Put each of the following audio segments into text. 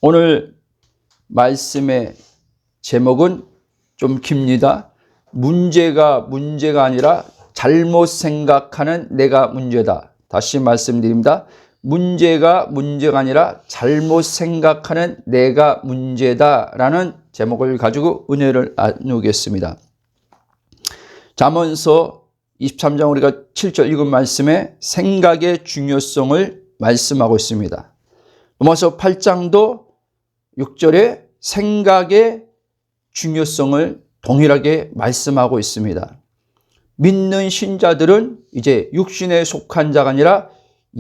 오늘 말씀의 제목은 좀 깁니다. 문제가 아니라 잘못 생각하는 내가 문제다. 다시 말씀드립니다. 문제가 아니라 잘못 생각하는 내가 문제다라는 제목을 가지고 은혜를 나누겠습니다. 잠언서 23장 우리가 7절 읽은 말씀에 생각의 중요성을 말씀하고 있습니다. 로마서 8장도 6절에 생각의 중요성을 동일하게 말씀하고 있습니다. 믿는 신자들은 이제 육신에 속한 자가 아니라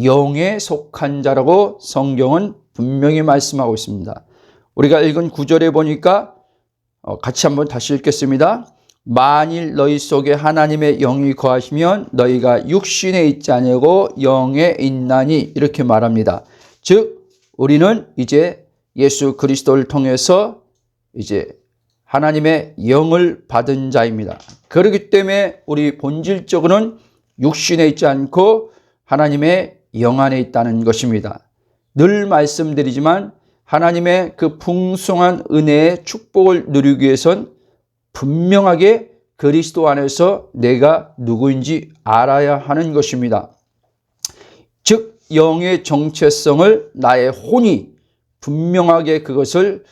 영에 속한 자라고 성경은 분명히 말씀하고 있습니다. 우리가 읽은 9절에 보니까 같이 한번 다시 읽겠습니다. 만일 너희 속에 하나님의 영이 거하시면 너희가 육신에 있지 아니하고 영에 있나니 이렇게 말합니다. 즉 우리는 이제 예수 그리스도를 통해서 이제 하나님의 영을 받은 자입니다. 그렇기 때문에 우리 본질적으로는 육신에 있지 않고 하나님의 영 안에 있다는 것입니다. 늘 말씀드리지만 하나님의 그 풍성한 은혜의 축복을 누리기 위해선 분명하게 그리스도 안에서 내가 누구인지 알아야 하는 것입니다. 즉 영의 정체성을 나의 혼이 분명하게 그것을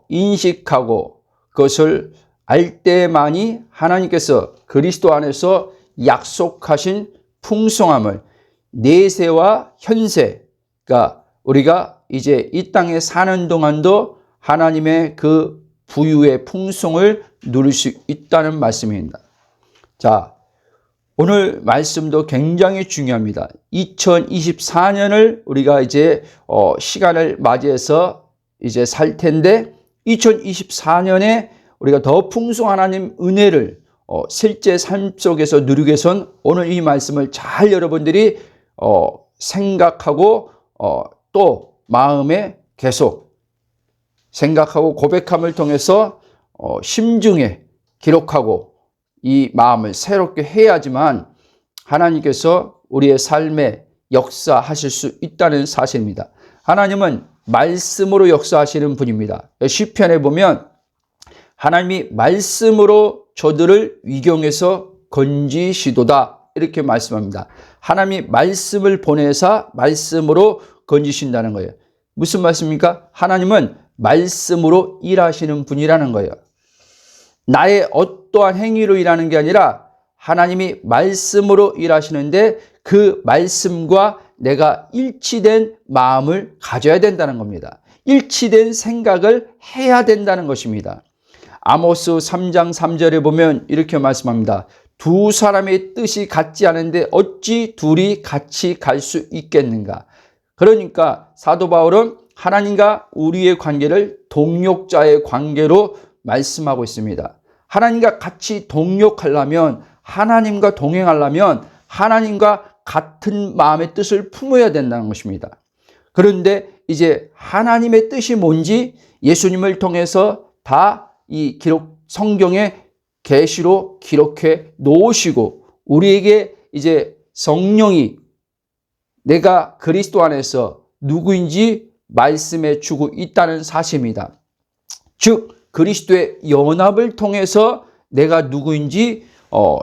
인식하고 그것을 알 때만이 하나님께서 그리스도 안에서 약속하신 풍성함을 내세와 현세, 그러니까 우리가 이제 이 땅에 사는 동안도 하나님의 그 부유의 풍성을 누릴 수 있다는 말씀입니다. 자, 오늘 말씀도 굉장히 중요합니다. 2024년을 우리가 이제 시간을 맞이해서 이제 살 텐데 2024년에 우리가 더 풍성한 하나님 은혜를 실제 삶 속에서 누리기 위해서는 오늘 이 말씀을 잘 여러분들이 생각하고 또 마음에 계속 생각하고 고백함을 통해서 심중에 기록하고 이 마음을 새롭게 해야지만 하나님께서 우리의 삶에 역사하실 수 있다는 사실입니다. 하나님은 말씀으로 역사하시는 분입니다. 시편에 보면 하나님이 말씀으로 저들을 위경에서 건지시도다 이렇게 말씀합니다. 하나님이 말씀을 보내사 말씀으로 건지신다는 거예요. 무슨 말씀입니까? 하나님은 말씀으로 일하시는 분이라는 거예요. 나의 어떠한 행위로 일하는 게 아니라 하나님이 말씀으로 일하시는데 그 말씀과 내가 일치된 마음을 가져야 된다는 겁니다. 일치된 생각을 해야 된다는 것입니다. 아모스 3장 3절에 보면 이렇게 말씀합니다. 두 사람의 뜻이 같지 않은데 어찌 둘이 같이 갈 수 있겠는가? 그러니까 사도 바울은 하나님과 우리의 관계를 동역자의 관계로 말씀하고 있습니다. 하나님과 같이 동역하려면, 하나님과 동행하려면 하나님과 같은 마음의 뜻을 품어야 된다는 것입니다. 그런데 이제 하나님의 뜻이 뭔지 예수님을 통해서 다 이 성경의 계시로 기록해 놓으시고 우리에게 이제 성령이 내가 그리스도 안에서 누구인지 말씀해 주고 있다는 사실입니다. 즉 그리스도의 연합을 통해서 내가 누구인지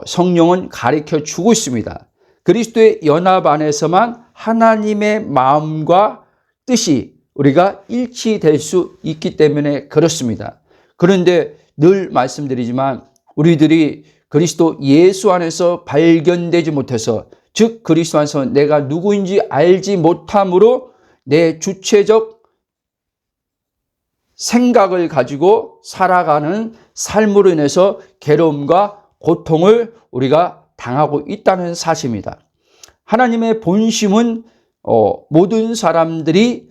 성령은 가르쳐 주고 있습니다. 그리스도의 연합 안에서만 하나님의 마음과 뜻이 우리가 일치될 수 있기 때문에 그렇습니다. 그런데 늘 말씀드리지만 우리들이 그리스도 예수 안에서 발견되지 못해서 즉 그리스도 안에서 내가 누구인지 알지 못함으로 내 주체적 생각을 가지고 살아가는 삶으로 인해서 괴로움과 고통을 우리가 당하고 있다는 사실입니다. 하나님의 본심은 모든 사람들이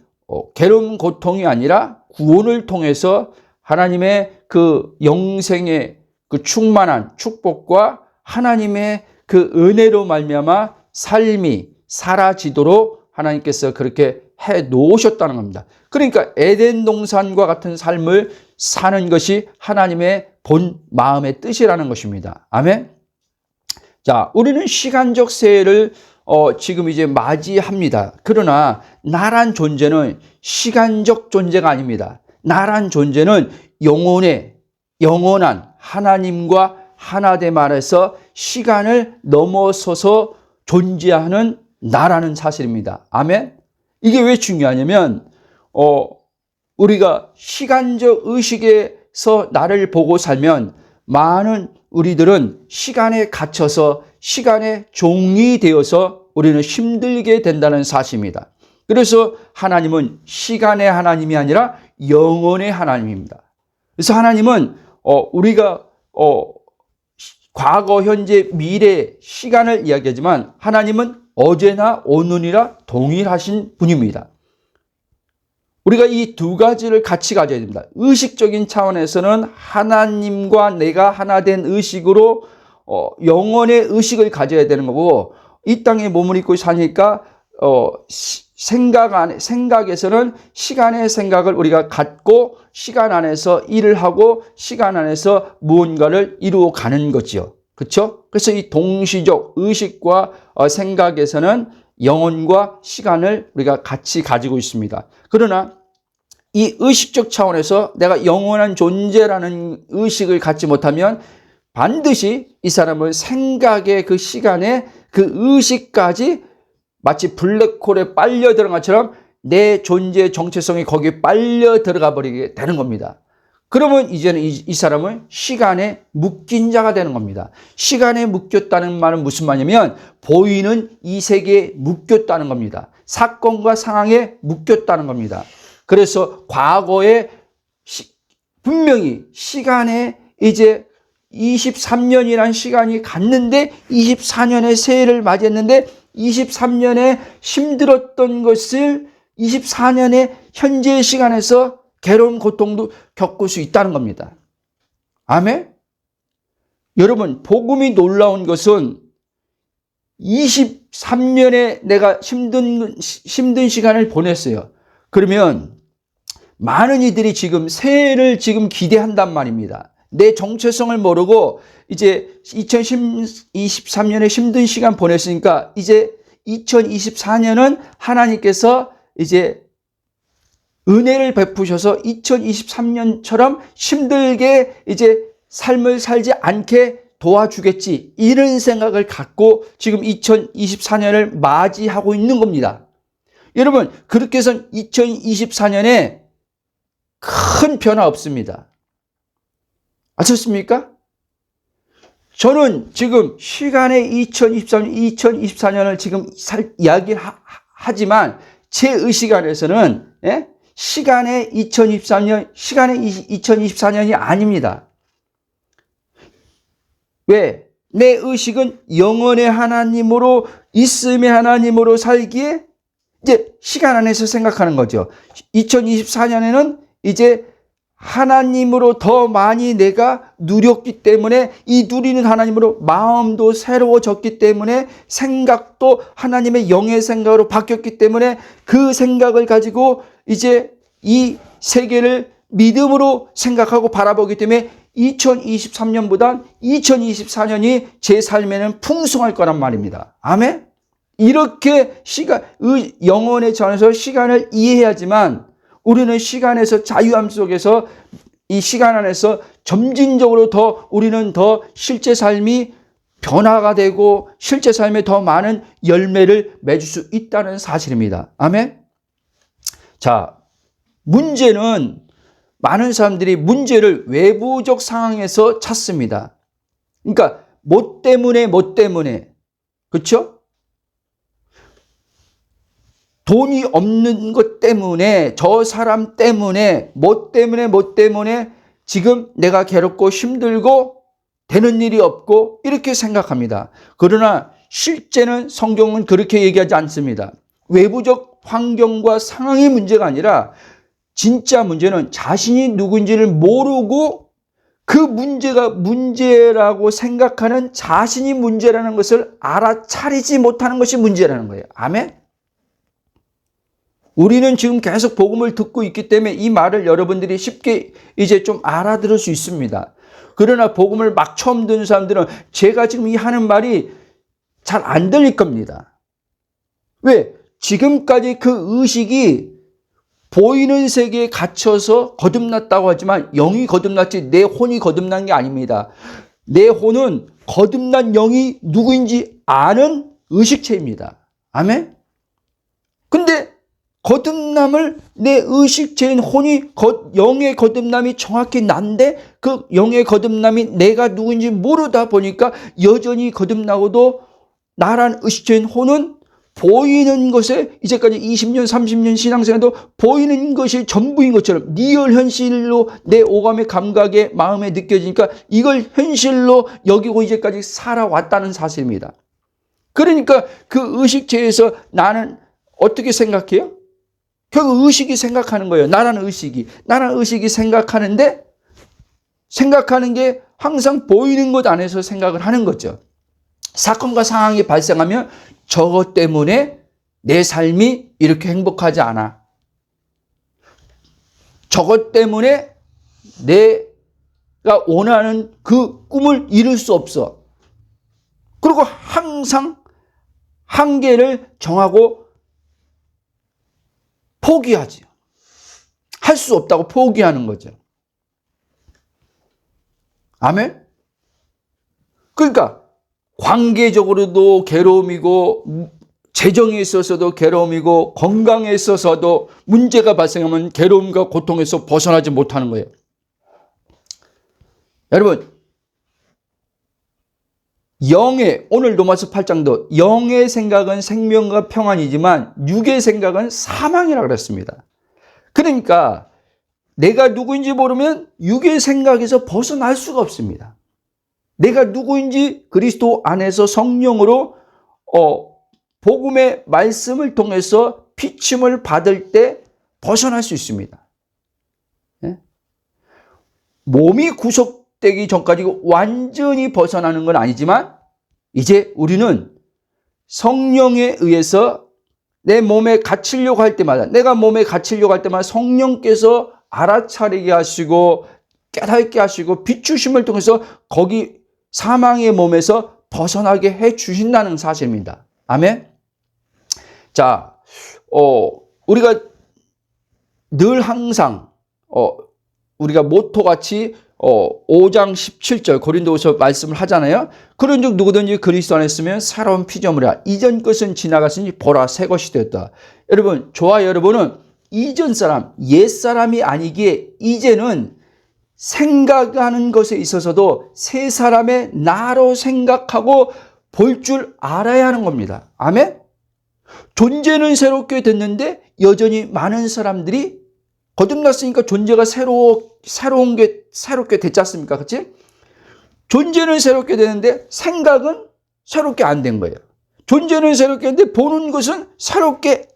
괴로움 고통이 아니라 구원을 통해서 하나님의 그 영생의 그 충만한 축복과 하나님의 그 은혜로 말미암아 삶이 사라지도록 하나님께서 그렇게 해 놓으셨다는 겁니다. 그러니까 에덴 동산과 같은 삶을 사는 것이 하나님의 본 마음의 뜻이라는 것입니다. 아멘. 자, 우리는 시간적 새해를 지금 이제 맞이합니다. 그러나 나란 존재는 시간적 존재가 아닙니다. 나란 존재는 영원한 하나님과 하나됨 안에서 시간을 넘어서서 존재하는 나라는 사실입니다. 아멘. 이게 왜 중요하냐면 우리가 시간적 의식에서 나를 보고 살면 많은 우리들은 시간에 갇혀서 시간의 종이 되어서 우리는 힘들게 된다는 사실입니다. 그래서 하나님은 시간의 하나님이 아니라 영원의 하나님입니다. 그래서 하나님은 우리가 과거, 현재, 미래, 시간을 이야기하지만 하나님은 어제나 오늘이라 동일하신 분입니다. 우리가 이 두 가지를 같이 가져야 됩니다. 의식적인 차원에서는 하나님과 내가 하나 된 의식으로 영혼의 의식을 가져야 되는 거고, 이 땅에 몸을 입고 사니까 생각에서는 시간의 생각을 우리가 갖고 시간 안에서 일을 하고 시간 안에서 무언가를 이루어 가는 거죠. 그렇죠? 그래서 이 동시적 의식과 생각에서는 영혼과 시간을 우리가 같이 가지고 있습니다. 그러나 이 의식적 차원에서 내가 영원한 존재라는 의식을 갖지 못하면 반드시 이 사람은 생각의 그 시간에 그 의식까지 마치 블랙홀에 빨려 들어간 것처럼 내 존재의 정체성이 거기에 빨려 들어가 버리게 되는 겁니다. 그러면 이제는 이 사람은 시간에 묶인 자가 되는 겁니다. 시간에 묶였다는 말은 무슨 말이냐면 보이는 이 세계에 묶였다는 겁니다. 사건과 상황에 묶였다는 겁니다. 그래서 과거에 분명히 시간에 이제 23년이라는 시간이 갔는데 24년의 새해를 맞이했는데 23년에 힘들었던 것을 24년의 현재의 시간에서 괴로운 고통도 겪을 수 있다는 겁니다. 아멘? 여러분, 복음이 놀라운 것은 23년에 내가 힘든 시간을 보냈어요. 그러면 많은 이들이 지금 새해를 지금 기대한단 말입니다. 내 정체성을 모르고 이제 2023년에 힘든 시간 보냈으니까 이제 2024년은 하나님께서 이제 은혜를 베푸셔서 2023년처럼 힘들게 이제 삶을 살지 않게 도와주겠지, 이런 생각을 갖고 지금 2024년을 맞이하고 있는 겁니다. 여러분, 그렇게 해서 2024년에 큰 변화 없습니다. 아셨습니까? 저는 지금 시간의 2024년을 지금 이야기하지만 제 의식 안에서는 시간의 2024년이 아닙니다. 왜? 내 의식은 영원의 하나님으로, 있음의 하나님으로 살기에 이제 시간 안에서 생각하는 거죠. 2024년에는 이제 하나님으로 더 많이 내가 누렸기 때문에, 이 누리는 하나님으로 마음도 새로워졌기 때문에, 생각도 하나님의 영의 생각으로 바뀌었기 때문에 그 생각을 가지고 이제 이 세계를 믿음으로 생각하고 바라보기 때문에 2023년보단 2024년이 제 삶에는 풍성할 거란 말입니다. 아멘? 이렇게 영혼의 전에서 시간을 이해해야지만 우리는 시간에서 자유함 속에서 이 시간 안에서 점진적으로 우리는 더 실제 삶이 변화가 되고 실제 삶에 더 많은 열매를 맺을 수 있다는 사실입니다. 아멘? 자, 문제는 많은 사람들이 문제를 외부적 상황에서 찾습니다. 그러니까 뭐 때문에 그렇죠? 돈이 없는 것 때문에, 저 사람 때문에, 뭐 때문에 지금 내가 괴롭고 힘들고 되는 일이 없고 이렇게 생각합니다. 그러나 실제는 성경은 그렇게 얘기하지 않습니다. 외부적 환경과 상황의 문제가 아니라 진짜 문제는 자신이 누군지를 모르고 그 문제가 문제라고 생각하는 자신이 문제라는 것을 알아차리지 못하는 것이 문제라는 거예요. 아멘? 우리는 지금 계속 복음을 듣고 있기 때문에 이 말을 여러분들이 쉽게 이제 좀 알아들을 수 있습니다. 그러나 복음을 막 처음 듣는 사람들은 제가 지금 이 하는 말이 잘 안 들릴 겁니다. 왜? 지금까지 그 의식이 보이는 세계에 갇혀서 거듭났다고 하지만 영이 거듭났지 내 혼이 거듭난 게 아닙니다. 내 혼은 거듭난 영이 누구인지 아는 의식체입니다. 아멘? 근데 거듭남을 내 의식체인 혼이 영의 거듭남이 정확히 난데 그 영의 거듭남이 내가 누구인지 모르다 보니까 여전히 거듭나고도 나란 의식체인 혼은 보이는 것에 이제까지 20년, 30년 신앙생활도 보이는 것이 전부인 것처럼 리얼 현실로 내 오감의 감각에 마음에 느껴지니까 이걸 현실로 여기고 이제까지 살아왔다는 사실입니다. 그러니까 그 의식체에서 나는 어떻게 생각해요? 결국 의식이 생각하는 거예요. 나라는 의식이 생각하는데 생각하는 게 항상 보이는 것 안에서 생각을 하는 거죠. 사건과 상황이 발생하면 저것 때문에 내 삶이 이렇게 행복하지 않아. 저것 때문에 내가 원하는 그 꿈을 이룰 수 없어. 그리고 항상 한계를 정하고 포기하지. 할 수 없다고 포기하는 거죠. 아멘? 그러니까 관계적으로도 괴로움이고 재정에 있어서도 괴로움이고 건강에 있어서도 문제가 발생하면 괴로움과 고통에서 벗어나지 못하는 거예요. 여러분, 오늘 로마서 8장도 영의 생각은 생명과 평안이지만 육의 생각은 사망이라고 그랬습니다. 그러니까 내가 누구인지 모르면 육의 생각에서 벗어날 수가 없습니다. 내가 누구인지 그리스도 안에서 성령으로 복음의 말씀을 통해서 피침을 받을 때 벗어날 수 있습니다. 몸이 구속되기 전까지 완전히 벗어나는 건 아니지만 이제 우리는 성령에 의해서 내 몸에 갇히려고 할 때마다 내가 몸에 갇히려고 할 때마다 성령께서 알아차리게 하시고 깨닫게 하시고 비추심을 통해서 거기 사망의 몸에서 벗어나게 해 주신다는 사실입니다. 아멘. 자, 우리가 늘 항상 우리가 모토같이 5장 17절 고린도후서 말씀을 하잖아요. 그런즉 누구든지 그리스도 안에 있으면 새로운 피조물이라. 이전 것은 지나갔으니 보라 새 것이 되었다. 여러분, 저와 여러분은 이전 사람, 옛 사람이 아니기에 이제는 생각하는 것에 있어서도 새 사람의 나로 생각하고 볼 줄 알아야 하는 겁니다. 아멘? 존재는 새롭게 됐는데 여전히 많은 사람들이 거듭났으니까 존재가 새롭게 됐지 않습니까? 그치? 존재는 새롭게 되는데 생각은 새롭게 안 된 거예요. 존재는 새롭게 했는데 보는 것은 새롭게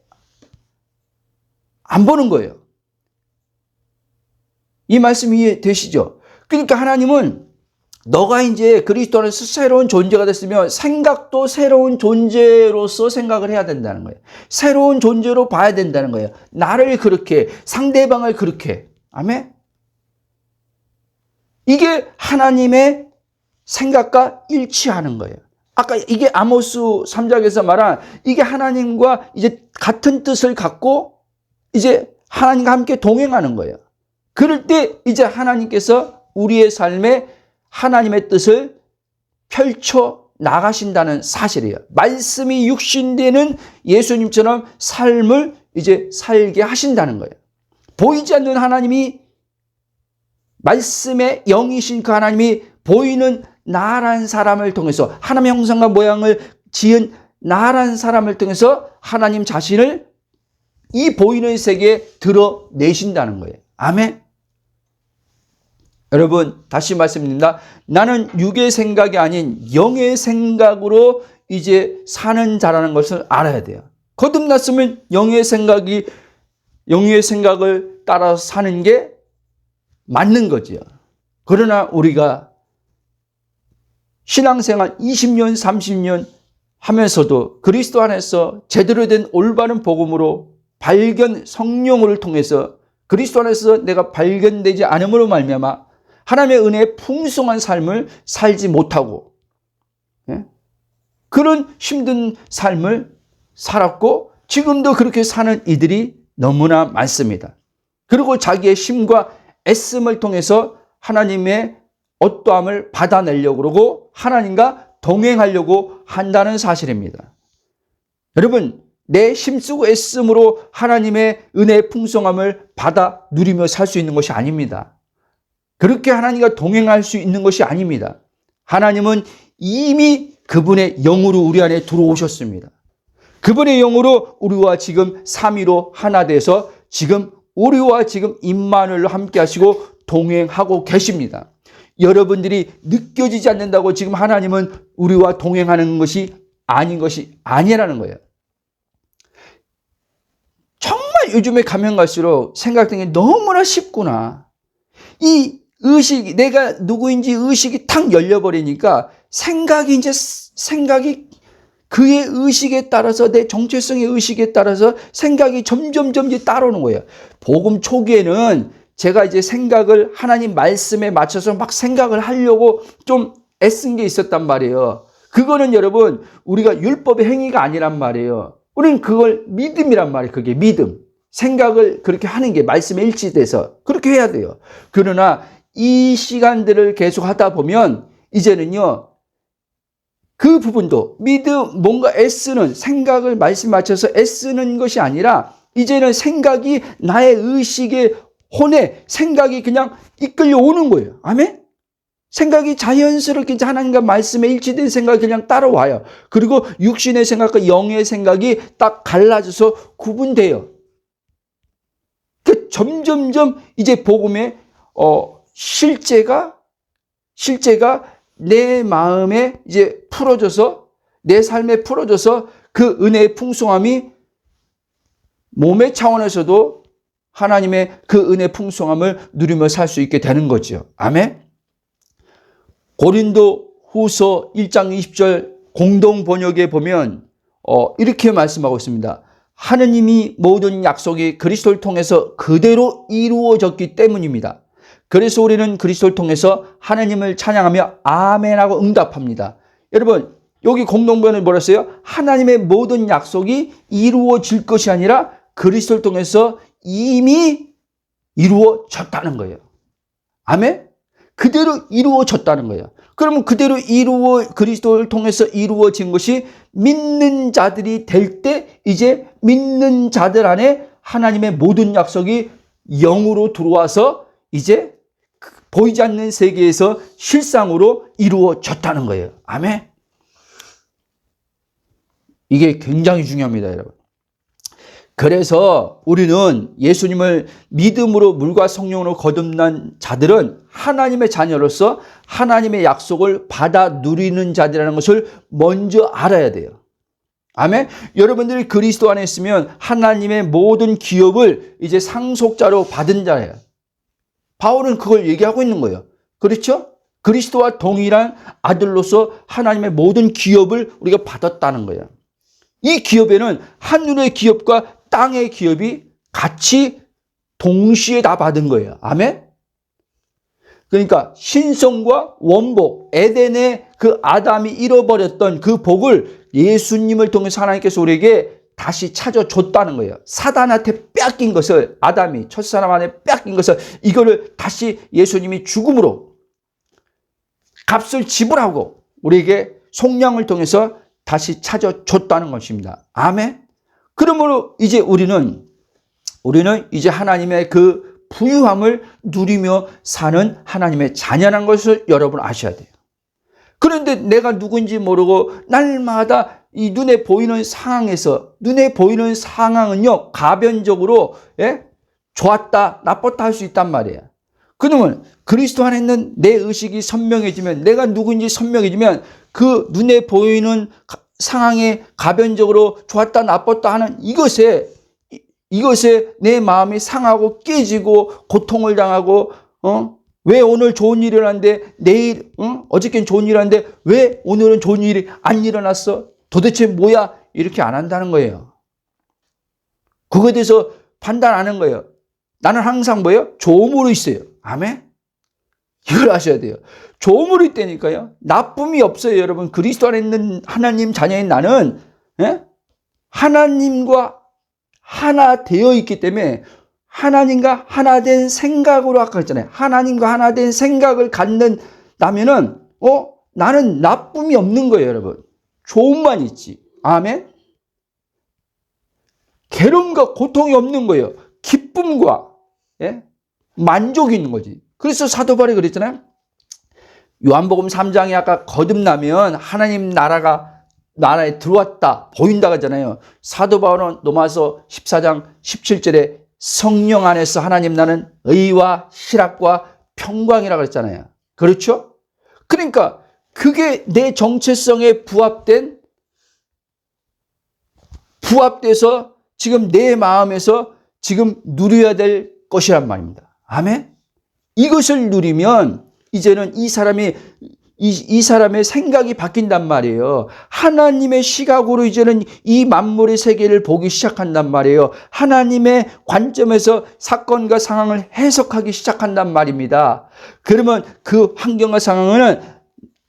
안 보는 거예요. 이 말씀 이해되시죠? 그러니까 하나님은 너가 이제 그리스도 안에서 새로운 존재가 됐으면 생각도 새로운 존재로서 생각을 해야 된다는 거예요. 새로운 존재로 봐야 된다는 거예요. 나를 그렇게, 상대방을 그렇게. 아멘? 이게 하나님의 생각과 일치하는 거예요. 아까 이게 아모스 3장에서 말한 이게 하나님과 이제 같은 뜻을 갖고 이제 하나님과 함께 동행하는 거예요. 그럴 때 이제 하나님께서 우리의 삶에 하나님의 뜻을 펼쳐 나가신다는 사실이에요. 말씀이 육신되는 예수님처럼 삶을 이제 살게 하신다는 거예요. 보이지 않는 하나님이 말씀의 영이신 그 하나님이 보이는 나란 사람을 통해서 하나님의 형상과 모양을 지은 나란 사람을 통해서 하나님 자신을 이 보이는 세계에 드러내신다는 거예요. 아멘. 여러분, 다시 말씀드립니다. 나는 육의 생각이 아닌 영의 생각으로 이제 사는 자라는 것을 알아야 돼요. 거듭났으면 영의 생각을 따라서 사는 게 맞는 거지요. 그러나 우리가 신앙생활 20년, 30년 하면서도 그리스도 안에서 제대로 된 올바른 복음으로 발견 성령을 통해서 그리스도 안에서 내가 발견되지 않음으로 말미암아 하나님의 은혜의 풍성한 삶을 살지 못하고 그런 힘든 삶을 살았고 지금도 그렇게 사는 이들이 너무나 많습니다. 그리고 자기의 힘과 애씀을 통해서 하나님의 어떠함을 받아내려고 그러고 하나님과 동행하려고 한다는 사실입니다. 여러분, 내 힘쓰고 애씀으로 하나님의 은혜의 풍성함을 받아 누리며 살 수 있는 것이 아닙니다. 그렇게 하나님과 동행할 수 있는 것이 아닙니다. 하나님은 이미 그분의 영으로 우리 안에 들어오셨습니다. 그분의 영으로 우리와 지금 삼위로 하나 돼서 지금 우리와 지금 임마누엘로 함께 하시고 동행하고 계십니다. 여러분들이 느껴지지 않는다고 지금 하나님은 우리와 동행하는 것이 아니라는 거예요. 정말 요즘에 가면 갈수록 생각되는 게 너무나 쉽구나. 이 의식이, 내가 누구인지 의식이 탁 열려버리니까 생각이 그의 의식에 따라서 내 정체성의 의식에 따라서 생각이 점점 따라오는 거예요. 복음 초기에는 제가 이제 생각을 하나님 말씀에 맞춰서 막 생각을 하려고 좀 애쓴 게 있었단 말이에요. 그거는 여러분 우리가 율법의 행위가 아니란 말이에요. 우리는 그걸 믿음이란 말이에요. 그게 믿음. 생각을 그렇게 하는 게 말씀에 일치돼서 그렇게 해야 돼요. 그러나 이 시간들을 계속 하다 보면 이제는요. 그 부분도 믿음, 뭔가 애쓰는 생각을 말씀 맞춰서 애쓰는 것이 아니라 이제는 생각이 나의 의식의 혼에 생각이 그냥 이끌려 오는 거예요. 아멘? 생각이 자연스럽게 하나님과 말씀에 일치된 생각이 그냥 따라와요. 그리고 육신의 생각과 영의 생각이 딱 갈라져서 구분돼요. 그 점점점 이제 복음의 실제가 내 마음에 이제 풀어져서 내 삶에 풀어져서 그 은혜의 풍성함이 몸의 차원에서도 하나님의 그 은혜의 풍성함을 누리며 살 수 있게 되는 거죠. 아멘. 고린도 후서 1장 20절 공동 번역에 보면 이렇게 말씀하고 있습니다. 하느님이 모든 약속이 그리스도를 통해서 그대로 이루어졌기 때문입니다. 그래서 우리는 그리스도를 통해서 하나님을 찬양하며 아멘하고 응답합니다. 여러분 여기 공동번역에 뭐라 했어요? 하나님의 모든 약속이 이루어질 것이 아니라 그리스도를 통해서 이미 이루어졌다는 거예요. 아멘? 그대로 이루어졌다는 거예요. 그러면 그대로 그리스도를 통해서 이루어진 것이 믿는 자들이 될 때 이제 믿는 자들 안에 하나님의 모든 약속이 영으로 들어와서 이제 보이지 않는 세계에서 실상으로 이루어졌다는 거예요. 아멘. 이게 굉장히 중요합니다, 여러분. 그래서 우리는 예수님을 믿음으로 물과 성령으로 거듭난 자들은 하나님의 자녀로서 하나님의 약속을 받아 누리는 자들이라는 것을 먼저 알아야 돼요. 아멘. 여러분들이 그리스도 안에 있으면 하나님의 모든 기업을 이제 상속자로 받은 자예요. 바울은 그걸 얘기하고 있는 거예요. 그렇죠? 그리스도와 동일한 아들로서 하나님의 모든 기업을 우리가 받았다는 거예요. 이 기업에는 하늘의 기업과 땅의 기업이 같이 동시에 다 받은 거예요. 아멘? 그러니까 신성과 원복, 에덴의 그 아담이 잃어버렸던 그 복을 예수님을 통해서 하나님께서 우리에게 다시 찾아줬다는 거예요. 사단한테 뺏긴 것을, 아담이 첫사람한테 뺏긴 것을 이거를 다시 예수님이 죽음으로 값을 지불하고 우리에게 속량을 통해서 다시 찾아줬다는 것입니다. 아멘. 그러므로 이제 우리는 이제 하나님의 그 부유함을 누리며 사는 하나님의 자녀라는 것을 여러분 아셔야 돼요. 그런데 내가 누구인지 모르고 날마다 이 눈에 보이는 상황은요 가변적으로 좋았다 나빴다 할 수 있단 말이에요. 그러면 그리스도 안에 있는 내 의식이 선명해지면, 내가 누구인지 선명해지면 그 눈에 보이는 상황에 가변적으로 좋았다 나빴다 하는 이것에 내 마음이 상하고 깨지고 고통을 당하고 왜 오늘 좋은 일이 일어났는데 내일 어저께는 좋은 일이 일어났는데 왜 오늘은 좋은 일이 안 일어났어? 도대체 뭐야? 이렇게 안 한다는 거예요. 그거에 대해서 판단하는 거예요. 나는 항상 뭐예요? 조음으로 있어요. 아멘? 이걸 아셔야 돼요. 조음으로 있다니까요. 나쁨이 없어요, 여러분. 그리스도 안에 있는 하나님 자녀인 나는 하나님과 하나 되어 있기 때문에 하나님과 하나 된 생각으로 아까 했잖아요. 하나님과 하나 된 생각을 갖는다면은 나는 나쁨이 없는 거예요, 여러분. 조음만 있지. 아멘. 괴로움과 고통이 없는 거예요. 기쁨과 만족이 있는 거지. 그래서 사도 바울이 그랬잖아요. 요한복음 3장에 아까 거듭나면 하나님 나라에 들어왔다 보인다 하잖아요. 사도 바울은 로마서 14장 17절에 성령 안에서 하나님 나는 의와 희락과 평강이라고 그랬잖아요. 그렇죠? 그러니까 그게 내 정체성에 부합돼서 지금 내 마음에서 지금 누려야 될 것이란 말입니다. 아멘? 이것을 누리면 이제는 이 사람의 생각이 바뀐단 말이에요. 하나님의 시각으로 이제는 이 만물의 세계를 보기 시작한단 말이에요. 하나님의 관점에서 사건과 상황을 해석하기 시작한단 말입니다. 그러면 그 환경과 상황은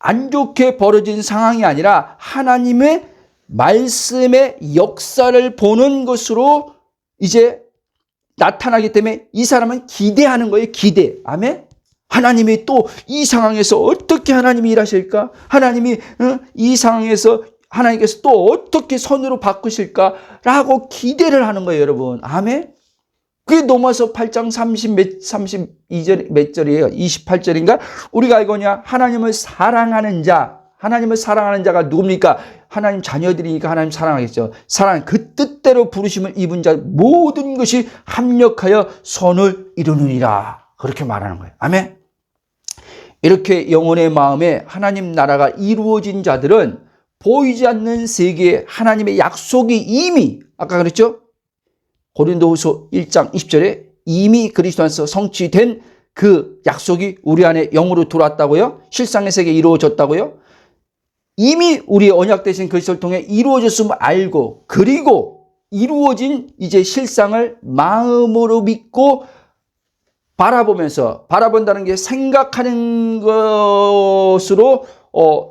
안 좋게 벌어진 상황이 아니라 하나님의 말씀의 역사를 보는 것으로 이제 나타나기 때문에 이 사람은 기대하는 거예요. 기대. 아멘? 하나님이 또 이 상황에서 어떻게 하나님이 일하실까? 하나님이 이 상황에서 하나님께서 또 어떻게 선으로 바꾸실까라고 기대를 하는 거예요, 여러분. 아멘? 그게 로마서 8장 32절 몇 절이에요? 28절인가? 우리가 알거냐? 하나님을 사랑하는 자가 누굽니까? 하나님 자녀들이니까 하나님 사랑하겠죠. 그 뜻대로 부르심을 입은 자 모든 것이 합력하여 선을 이루느니라. 그렇게 말하는 거예요. 아멘. 이렇게 영혼의 마음에 하나님 나라가 이루어진 자들은 보이지 않는 세계에 하나님의 약속이 이미 아까 그랬죠? 고린도후서 1장 20절에 이미 그리스도 안에서 성취된 그 약속이 우리 안에 영으로 들어왔다고요? 실상의 세계에 이루어졌다고요? 이미 우리의 언약 되신 그리스도를 통해 이루어졌음을 알고 그리고 이루어진 이제 실상을 마음으로 믿고 바라본다는 게 생각하는 것으로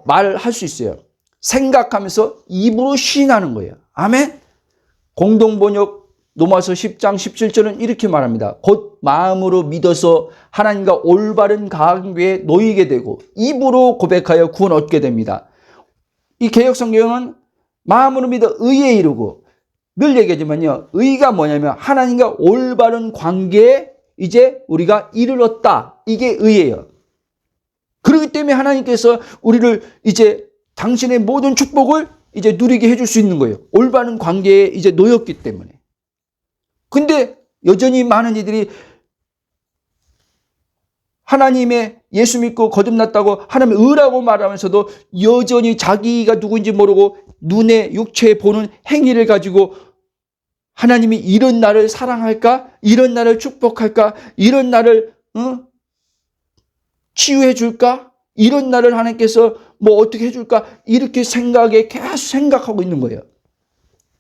말할 수 있어요. 생각하면서 입으로 시인하는 거예요. 아멘? 공동번역 로마서 10장 17절은 이렇게 말합니다. 곧 마음으로 믿어서 하나님과 올바른 관계에 놓이게 되고 입으로 고백하여 구원 얻게 됩니다. 이 개역성경은 마음으로 믿어 의에 이르고 늘 얘기하지만요. 의가 뭐냐면 하나님과 올바른 관계에 이제 우리가 이르렀다. 이게 의예요. 그렇기 때문에 하나님께서 우리를 이제 당신의 모든 축복을 이제 누리게 해줄 수 있는 거예요. 올바른 관계에 이제 놓였기 때문에. 근데 여전히 많은 이들이 하나님의 예수 믿고 거듭났다고 하나님의 의라고 말하면서도 여전히 자기가 누구인지 모르고 눈에 육체에 보는 행위를 가지고 하나님이 이런 나를 사랑할까? 이런 나를 축복할까? 이런 나를 치유해 줄까? 이런 나를 하나님께서 뭐 어떻게 해줄까? 이렇게 계속 생각하고 있는 거예요.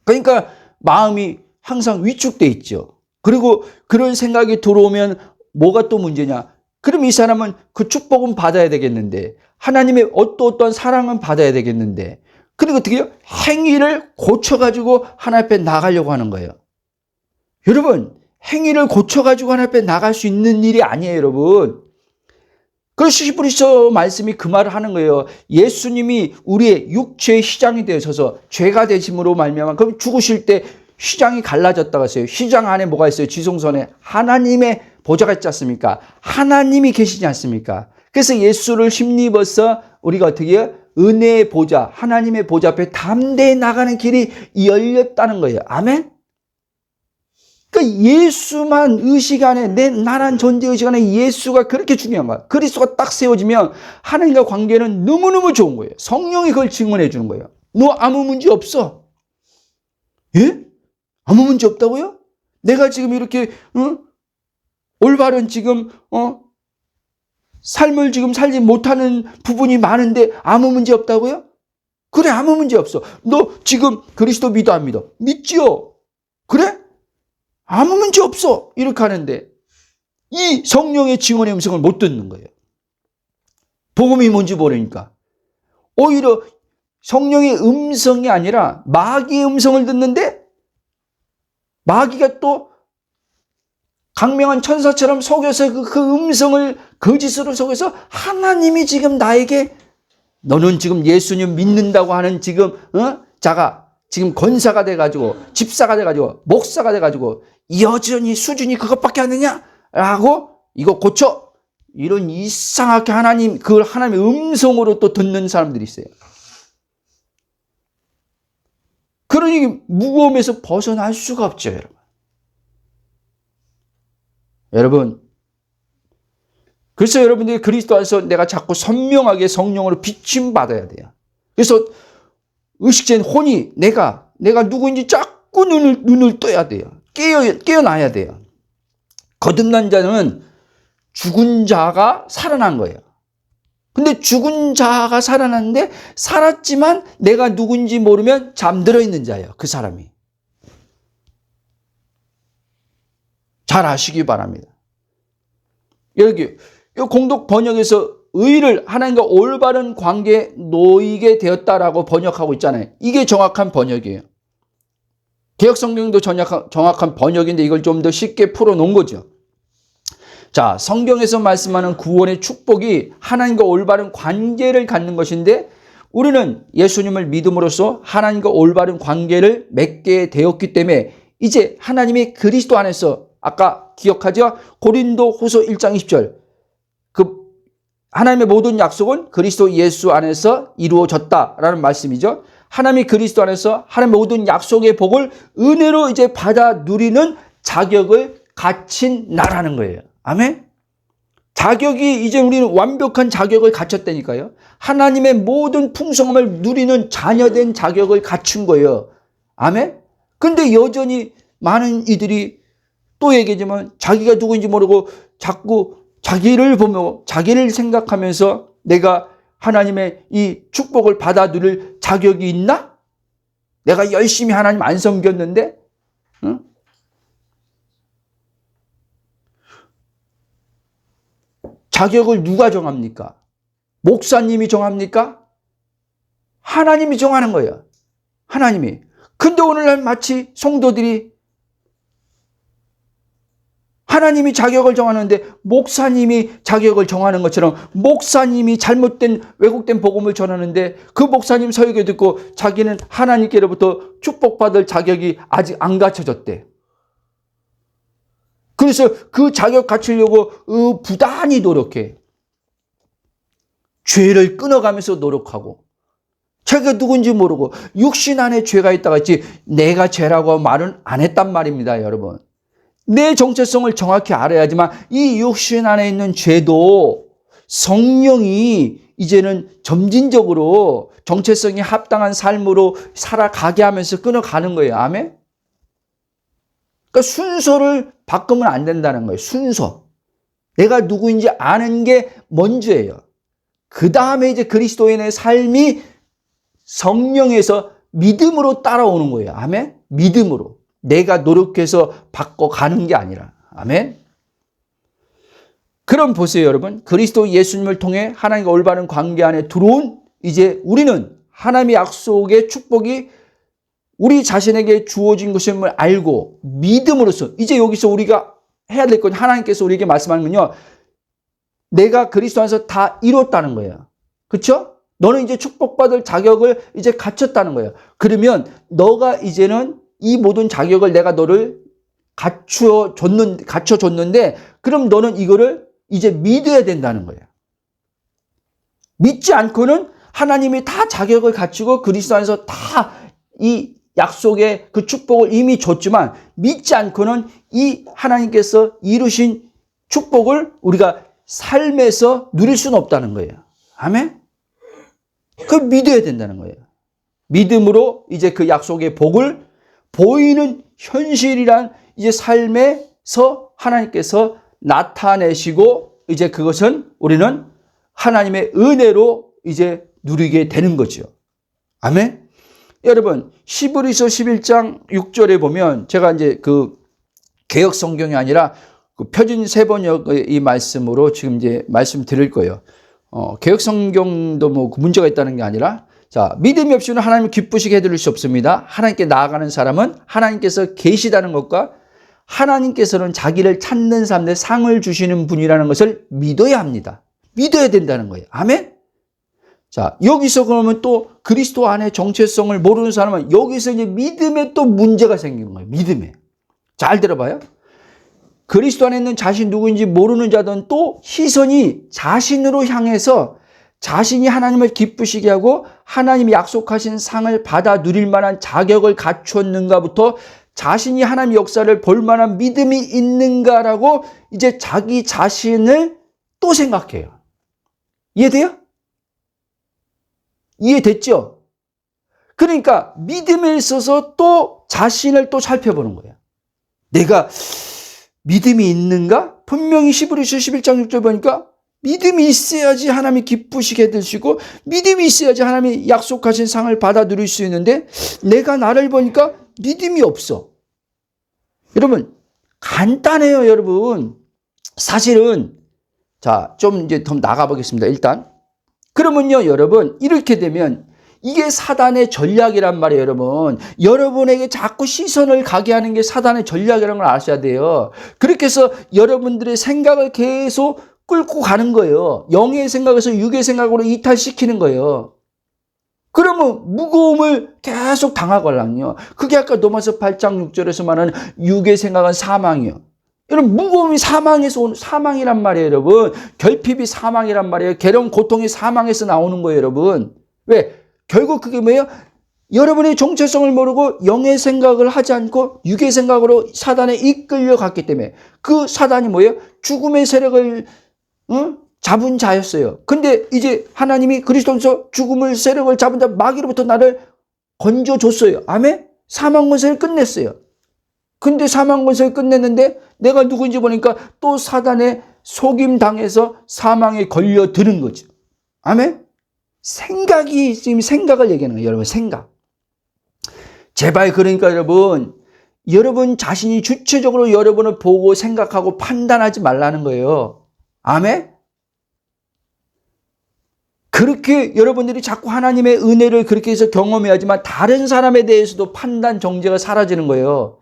그러니까 마음이 항상 위축돼 있죠. 그리고 그런 생각이 들어오면 뭐가 또 문제냐? 그럼 이 사람은 그 축복은 받아야 되겠는데 하나님의 어떤 사랑은 받아야 되겠는데 그리고 어떻게 해요? 행위를 고쳐가지고 하나님 앞에 나가려고 하는 거예요. 여러분, 행위를 고쳐가지고 하나님 앞에 나갈 수 있는 일이 아니에요, 여러분. 그래서 히브리서 말씀이 그 말을 하는 거예요. 예수님이 우리의 육체의 휘장이 되어서 죄가 되심으로 말미암아 그럼 죽으실 때 휘장이 갈라졌다고 했어요. 휘장 안에 뭐가 있어요? 지성소에 하나님의 보좌가 있지 않습니까? 하나님이 계시지 않습니까? 그래서 예수를 힘입어서 우리가 어떻게 해요? 은혜의 보좌, 하나님의 보좌 앞에 담대히 나가는 길이 열렸다는 거예요. 아멘? 그러니까 예수만 의식 안에 나란 존재 의식 안에 예수가 그렇게 중요한 거야. 그리스도가 딱 세워지면 하나님과 관계는 너무너무 좋은 거예요. 성령이 그걸 증언해 주는 거예요. 너 아무 문제 없어. 예? 아무 문제 없다고요? 내가 지금 이렇게 올바른 지금 삶을 지금 살지 못하는 부분이 많은데 아무 문제 없다고요? 그래, 아무 문제 없어. 너 지금 그리스도 믿어 안 믿어? 믿지요? 그래? 아무 문제 없어. 이렇게 하는데 이 성령의 증언의 음성을 못 듣는 거예요. 복음이 뭔지 모르니까. 오히려 성령의 음성이 아니라 마귀의 음성을 듣는데 마귀가 또 강명한 천사처럼 속여서 그 음성을 거짓으로 속여서 하나님이 지금 나에게 너는 지금 예수님 믿는다고 하는 지금 자가 지금 권사가 돼가지고 집사가 돼가지고 목사가 돼가지고 여전히 수준이 그것밖에 안 되냐라고 이거 고쳐 이런 이상하게 하나님 그걸 하나님의 음성으로 또 듣는 사람들이 있어요. 그러니 무거움에서 벗어날 수가 없죠, 여러분. 여러분, 그래서 여러분들이 그리스도 안에서 내가 자꾸 선명하게 성령으로 비침 받아야 돼요. 그래서 의식된 혼이 내가 누구인지 자꾸 눈을 떠야 돼요. 깨어나야 돼요. 거듭난 자는 죽은 자가 살아난 거예요. 근데 죽은 자가 살아났는데 살았지만 내가 누군지 모르면 잠들어 있는 자예요. 그 사람이. 잘 아시기 바랍니다. 여기 공독 번역에서 의를 하나님과 올바른 관계에 놓이게 되었다라고 번역하고 있잖아요. 이게 정확한 번역이에요. 개역성경도 정확한 번역인데 이걸 좀 더 쉽게 풀어놓은 거죠. 자, 성경에서 말씀하는 구원의 축복이 하나님과 올바른 관계를 갖는 것인데 우리는 예수님을 믿음으로써 하나님과 올바른 관계를 맺게 되었기 때문에 이제 하나님이 그리스도 안에서 아까 기억하죠? 고린도후서 1장 20절 그 하나님의 모든 약속은 그리스도 예수 안에서 이루어졌다라는 말씀이죠. 하나님이 그리스도 안에서 하나님의 모든 약속의 복을 은혜로 이제 받아 누리는 자격을 갖춘 나라는 거예요. 아멘? 자격이 이제 우리는 완벽한 자격을 갖췄다니까요. 하나님의 모든 풍성함을 누리는 자녀된 자격을 갖춘 거예요. 아멘? 근데 여전히 많은 이들이 또 얘기하지만 자기가 누구인지 모르고 자꾸 자기를 보며 자기를 생각하면서 내가 하나님의 이 축복을 받아 누릴 자격이 있나? 내가 열심히 하나님 안 섬겼는데? 응? 자격을 누가 정합니까? 목사님이 정합니까? 하나님이 정하는 거예요. 하나님이. 근데 오늘날 마치 성도들이 하나님이 자격을 정하는데 목사님이 자격을 정하는 것처럼 목사님이 잘못된 왜곡된 복음을 전하는데 그 목사님 설교 듣고 자기는 하나님께로부터 축복받을 자격이 아직 안 갖춰졌대. 그래서 그 자격 갖추려고 부단히 노력해. 죄를 끊어가면서 노력하고 자기가 누군지 모르고 육신 안에 죄가 있다가 있지 내가 죄라고 말은 안 했단 말입니다, 여러분. 내 정체성을 정확히 알아야지만 이 육신 안에 있는 죄도 성령이 이제는 점진적으로 정체성이 합당한 삶으로 살아가게 하면서 끊어가는 거예요. 아멘? 그러니까 순서를 바꾸면 안 된다는 거예요. 순서. 내가 누구인지 아는 게 먼저예요. 그 다음에 이제 그리스도인의 삶이 성령에서 믿음으로 따라오는 거예요. 아멘? 믿음으로. 내가 노력해서 바꿔가는 게 아니라. 아멘? 그럼 보세요, 여러분. 그리스도 예수님을 통해 하나님과 올바른 관계 안에 들어온 이제 우리는 하나님의 약속의 축복이 우리 자신에게 주어진 것임을 알고 믿음으로써 이제 여기서 우리가 해야 될 건 하나님께서 우리에게 말씀하는 건요. 내가 그리스도 안에서 다 이뤘다는 거예요. 그렇죠? 너는 이제 축복받을 자격을 이제 갖췄다는 거예요. 그러면 너가 이제는 이 모든 자격을 내가 너를 갖춰줬는데 그럼 너는 이거를 이제 믿어야 된다는 거예요. 믿지 않고는 하나님이 다 자격을 갖추고 그리스도 안에서 다 이 약속의 그 축복을 이미 줬지만 믿지 않고는 이 하나님께서 이루신 축복을 우리가 삶에서 누릴 수는 없다는 거예요. 아멘? 그걸 믿어야 된다는 거예요. 믿음으로 이제 그 약속의 복을 보이는 현실이란 이제 삶에서 하나님께서 나타내시고 이제 그것은 우리는 하나님의 은혜로 이제 누리게 되는 거죠. 아멘? 여러분, 히브리서 11장 6절에 보면 제가 이제 그 개역 성경이 아니라 그 표준 세번역의 이 말씀으로 지금 이제 말씀 드릴 거예요. 개역 성경도 뭐 문제가 있다는 게 아니라, 자, 믿음이 없이는 하나님을 기쁘시게 해드릴 수 없습니다. 하나님께 나아가는 사람은 하나님께서 계시다는 것과 하나님께서는 자기를 찾는 사람들 상을 주시는 분이라는 것을 믿어야 합니다. 믿어야 된다는 거예요. 아멘? 자, 여기서 그러면 또 그리스도 안에 정체성을 모르는 사람은 여기서 이제 믿음에 또 문제가 생기는 거예요. 믿음에. 잘 들어봐요. 그리스도 안에 있는 자신 누구인지 모르는 자들은 또 시선이 자신으로 향해서 자신이 하나님을 기쁘시게 하고 하나님이 약속하신 상을 받아 누릴 만한 자격을 갖추었는가부터 자신이 하나님의 역사를 볼 만한 믿음이 있는가라고 이제 자기 자신을 또 생각해요. 이해돼요? 이해됐죠? 그러니까 믿음에 있어서 또 자신을 또 살펴보는 거예요. 내가 믿음이 있는가? 분명히 히브리서 11장 6절 보니까 믿음이 있어야지 하나님이 기쁘시게 해주시고 믿음이 있어야지 하나님이 약속하신 상을 받아 누릴 수 있는데 내가 나를 보니까 믿음이 없어. 여러분 간단해요. 여러분 사실은 자, 좀 이제 더 나가보겠습니다. 일단 그러면요 여러분 이렇게 되면 이게 사단의 전략이란 말이에요. 여러분 여러분에게 자꾸 시선을 가게 하는 게 사단의 전략이라는 걸 아셔야 돼요. 그렇게 해서 여러분들의 생각을 계속 끌고 가는 거예요. 영의 생각에서 육의 생각으로 이탈시키는 거예요. 그러면 무거움을 계속 당하거든요. 그게 아까 로마서 8장 6절에서 말하는 육의 생각은 사망이요. 여러분 무거움이 사망에서 오는 사망이란 말이에요. 여러분 결핍이 사망이란 말이에요. 괴로움 고통이 사망에서 나오는 거예요. 여러분 왜? 결국 그게 뭐예요? 여러분의 정체성을 모르고 영의 생각을 하지 않고 육의 생각으로 사단에 이끌려 갔기 때문에 그 사단이 뭐예요? 죽음의 세력을 잡은 자였어요. 근데 이제 하나님이 그리스도에서 죽음의 세력을 잡은 자 마귀로부터 나를 건져줬어요. 아멘? 사망 권세를 끝냈어요. 근데 사망 권세를 끝냈는데 내가 누구인지 보니까 또 사단의 속임 당해서 사망에 걸려드는 거죠. 아멘? 생각이 지금 생각을 얘기하는 거예요. 여러분 생각. 제발 그러니까 여러분 자신이 주체적으로 여러분을 보고 생각하고 판단하지 말라는 거예요. 아멘? 그렇게 여러분들이 자꾸 하나님의 은혜를 그렇게 해서 경험해야지만 다른 사람에 대해서도 판단 정죄가 사라지는 거예요.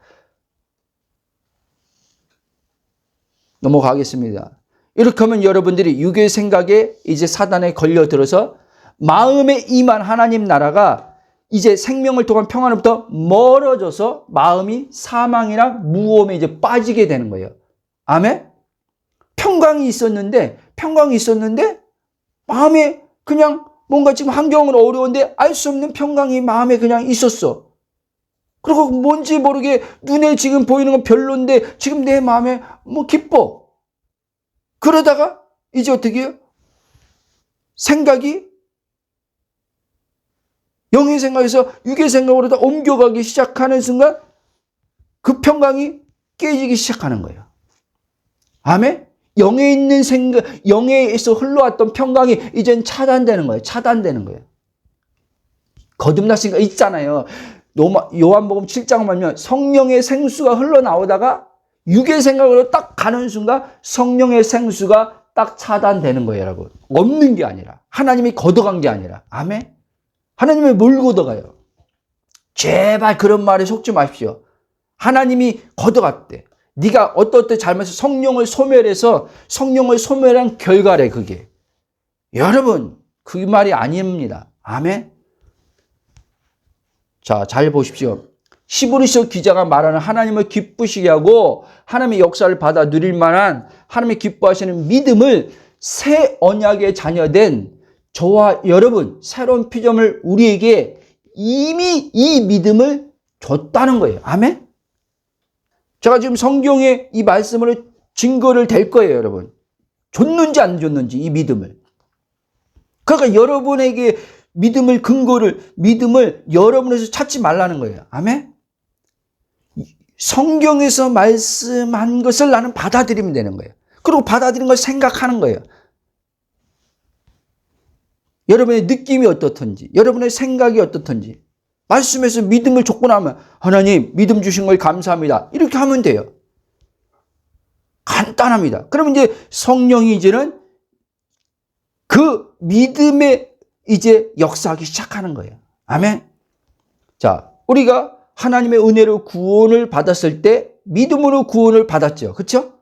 넘어가겠습니다. 이렇게 하면 여러분들이 육의 생각에 이제 사단에 걸려들어서 마음에 임한 하나님 나라가 이제 생명을 통한 평안으로부터 멀어져서 마음이 사망이나 무오음에 이제 빠지게 되는 거예요. 아멘? 평강이 있었는데 마음에 그냥 뭔가 지금 환경은 어려운데 알 수 없는 평강이 마음에 그냥 있었어. 그리고 뭔지 모르게 눈에 지금 보이는 건 별론데 지금 내 마음에 뭐 기뻐. 그러다가 이제 어떻게 해요? 생각이 영의 생각에서 육의 생각으로 다 옮겨가기 시작하는 순간 그 평강이 깨지기 시작하는 거예요. 아멘? 영에 있는 생각, 영에서 흘러왔던 평강이 이젠 차단되는 거예요. 거듭났으니까 있잖아요. 요한복음 7장을 보면 성령의 생수가 흘러나오다가 육의 생각으로 딱 가는 순간 성령의 생수가 딱 차단되는 거예요, 여러분. 없는 게 아니라. 하나님이 걷어간 게 아니라. 아멘? 하나님이 뭘 걷어가요? 제발 그런 말에 속지 마십시오. 하나님이 걷어갔대. 네가 어떻게 잘못해서 성령을 소멸한 결과래 그게. 여러분 그 말이 아닙니다. 아멘. 자, 잘 보십시오. 히브리서 기자가 말하는 하나님을 기쁘시게 하고 하나님의 역사를 받아 누릴 만한 하나님이 기뻐하시는 믿음을 새 언약의 자녀된 저와 여러분 새로운 피조물 우리에게 이미 이 믿음을 줬다는 거예요. 아멘. 제가 지금 성경에 이 말씀으로 증거를 댈 거예요, 여러분. 줬는지 안 줬는지 이 믿음을. 그러니까 여러분에게 믿음을 여러분에서 찾지 말라는 거예요. 아멘? 성경에서 말씀한 것을 나는 받아들이면 되는 거예요. 그리고 받아들인 걸 생각하는 거예요. 여러분의 느낌이 어떻든지, 여러분의 생각이 어떻든지. 말씀에서 믿음을 줬고 나면 하나님 믿음 주신 걸 감사합니다. 이렇게 하면 돼요. 간단합니다. 그러면 이제 성령이 이제는 그 믿음에 이제 역사하기 시작하는 거예요. 아멘. 자, 우리가 하나님의 은혜로 구원을 받았을 때 믿음으로 구원을 받았죠. 그렇죠?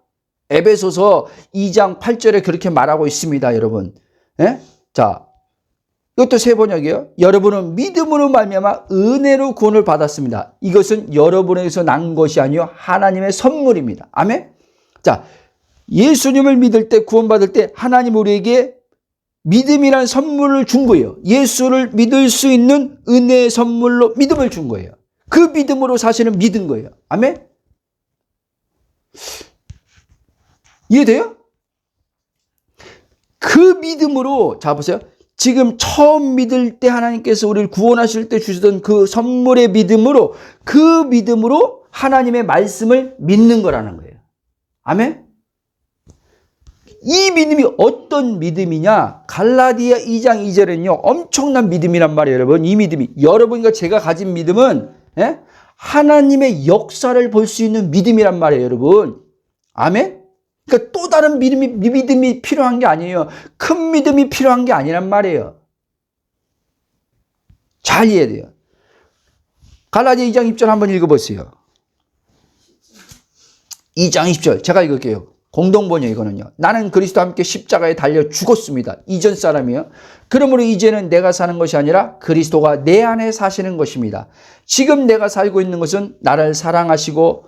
에베소서 2장 8절에 그렇게 말하고 있습니다, 여러분. 예? 자, 이것도 세 번역이에요. 여러분은 믿음으로 말미암아 은혜로 구원을 받았습니다. 이것은 여러분에게서 난 것이 아니요 하나님의 선물입니다. 아멘. 자, 예수님을 믿을 때, 구원받을 때 하나님 우리에게 믿음이란 선물을 준 거예요. 예수를 믿을 수 있는 은혜의 선물로 믿음을 준 거예요. 그 믿음으로 사실은 믿은 거예요. 아멘. 이해돼요? 그 믿음으로, 자 보세요. 지금 처음 믿을 때 하나님께서 우리를 구원하실 때 주시던 그 선물의 믿음으로, 그 믿음으로 하나님의 말씀을 믿는 거라는 거예요. 아멘. 이 믿음이 어떤 믿음이냐? 갈라디아 2장 2절에는요 엄청난 믿음이란 말이에요. 여러분, 이 믿음이, 여러분과 제가 가진 믿음은 하나님의 역사를 볼 수 있는 믿음이란 말이에요. 여러분, 아멘. 그러니까 또 다른 믿음이 필요한 게 아니에요. 큰 믿음이 필요한 게 아니란 말이에요. 잘 이해해야 돼요. 갈라디아 2장 20절 한번 읽어보세요. 2장 20절 제가 읽을게요. 공동번역 이거는요. 나는 그리스도와 함께 십자가에 달려 죽었습니다. 이전 사람이요. 그러므로 이제는 내가 사는 것이 아니라 그리스도가 내 안에 사시는 것입니다. 지금 내가 살고 있는 것은 나를 사랑하시고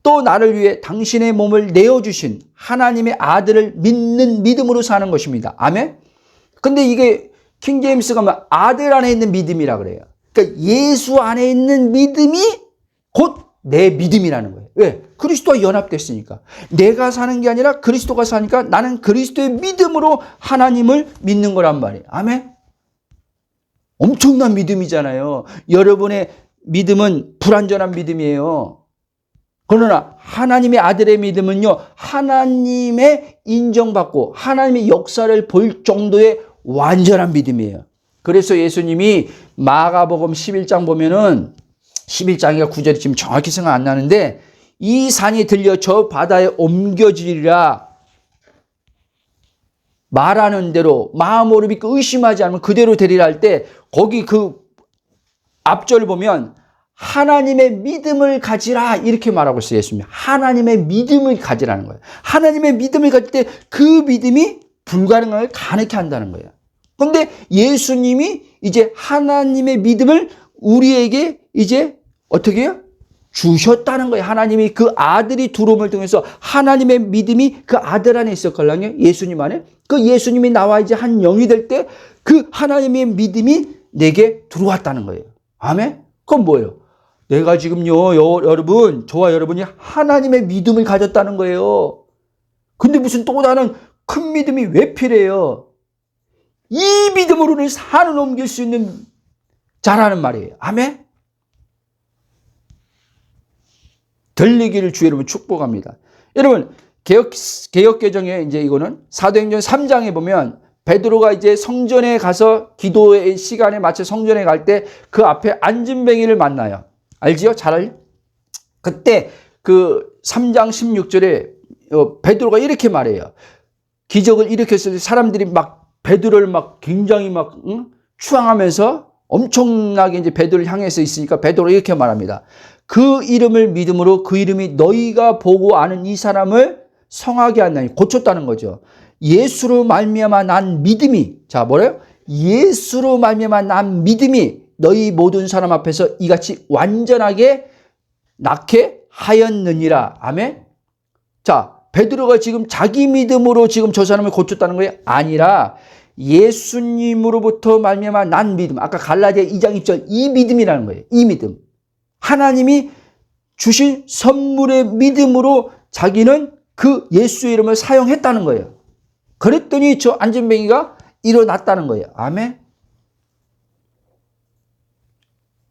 또 나를 위해 당신의 몸을 내어주신 하나님의 아들을 믿는 믿음으로 사는 것입니다. 아멘. 근데 이게 킹제임스가 뭐 아들 안에 있는 믿음이라 그래요. 그러니까 예수 안에 있는 믿음이 곧 내 믿음이라는 거예요. 왜? 그리스도와 연합됐으니까. 내가 사는 게 아니라 그리스도가 사니까 나는 그리스도의 믿음으로 하나님을 믿는 거란 말이에요. 아멘. 엄청난 믿음이잖아요. 여러분의 믿음은 불완전한 믿음이에요. 그러나 하나님의 아들의 믿음은요, 하나님의 인정받고 하나님의 역사를 볼 정도의 완전한 믿음이에요. 그래서 예수님이 마가복음 11장 보면은 11장이가 9절이 지금 정확히 생각 안 나는데, 이 산이 들려 저 바다에 옮겨지리라 말하는 대로 마음으로 믿고 의심하지 않으면 그대로 되리라 할 때, 거기 그 앞절 보면 하나님의 믿음을 가지라 이렇게 말하고 있어요. 예수님 하나님의 믿음을 가지라는 거예요. 하나님의 믿음을 가질 때 그 믿음이 불가능한 걸 가능케 한다는 거예요. 그런데 예수님이 이제 하나님의 믿음을 우리에게 이제 어떻게 해요? 주셨다는 거예요. 하나님이 그 아들이 들어옴을 통해서 하나님의 믿음이 그 아들 안에 있었걸랑요. 예수님 안에. 그 예수님이 나와 이제 한 영이 될 때 그 하나님의 믿음이 내게 들어왔다는 거예요. 아멘? 그건 뭐예요? 내가 지금요, 여러분, 저와 여러분이 하나님의 믿음을 가졌다는 거예요. 근데 무슨 또 다른 큰 믿음이 왜 필요해요? 이 믿음으로는 산을 옮길 수 있는 자라는 말이에요. 아멘? 들리기를 주 여러분 축복합니다. 여러분, 개역개정에 이제 이거는 사도행전 3장에 보면 베드로가 이제 성전에 가서 기도의 시간에 맞춰 성전에 갈 때 그 앞에 안진뱅이를 만나요. 알지요? 잘 알죠? 그때 그 3장 16절에 베드로가 이렇게 말해요. 기적을 일으켰을 때 사람들이 막 베드로를 막 굉장히 막 추앙하면서 엄청나게 이제 베드로를 향해서 있으니까 베드로가 이렇게 말합니다. 그 이름을 믿음으로 그 이름이 너희가 보고 아는 이 사람을 성하게 한다니, 고쳤다는 거죠. 예수로 말미암아 난 믿음이, 자 뭐래요? 예수로 말미암아 난 믿음이 너희 모든 사람 앞에서 이같이 완전하게 낳게 하였느니라. 아멘. 자, 베드로가 지금 자기 믿음으로 지금 저 사람을 고쳤다는 거예요? 아니라 예수님으로부터 말미암아 난 믿음, 아까 갈라디아 2장 2절 이 믿음이라는 거예요. 이 믿음, 하나님이 주신 선물의 믿음으로 자기는 그 예수의 이름을 사용했다는 거예요. 그랬더니 저 안진뱅이가 일어났다는 거예요. 아멘.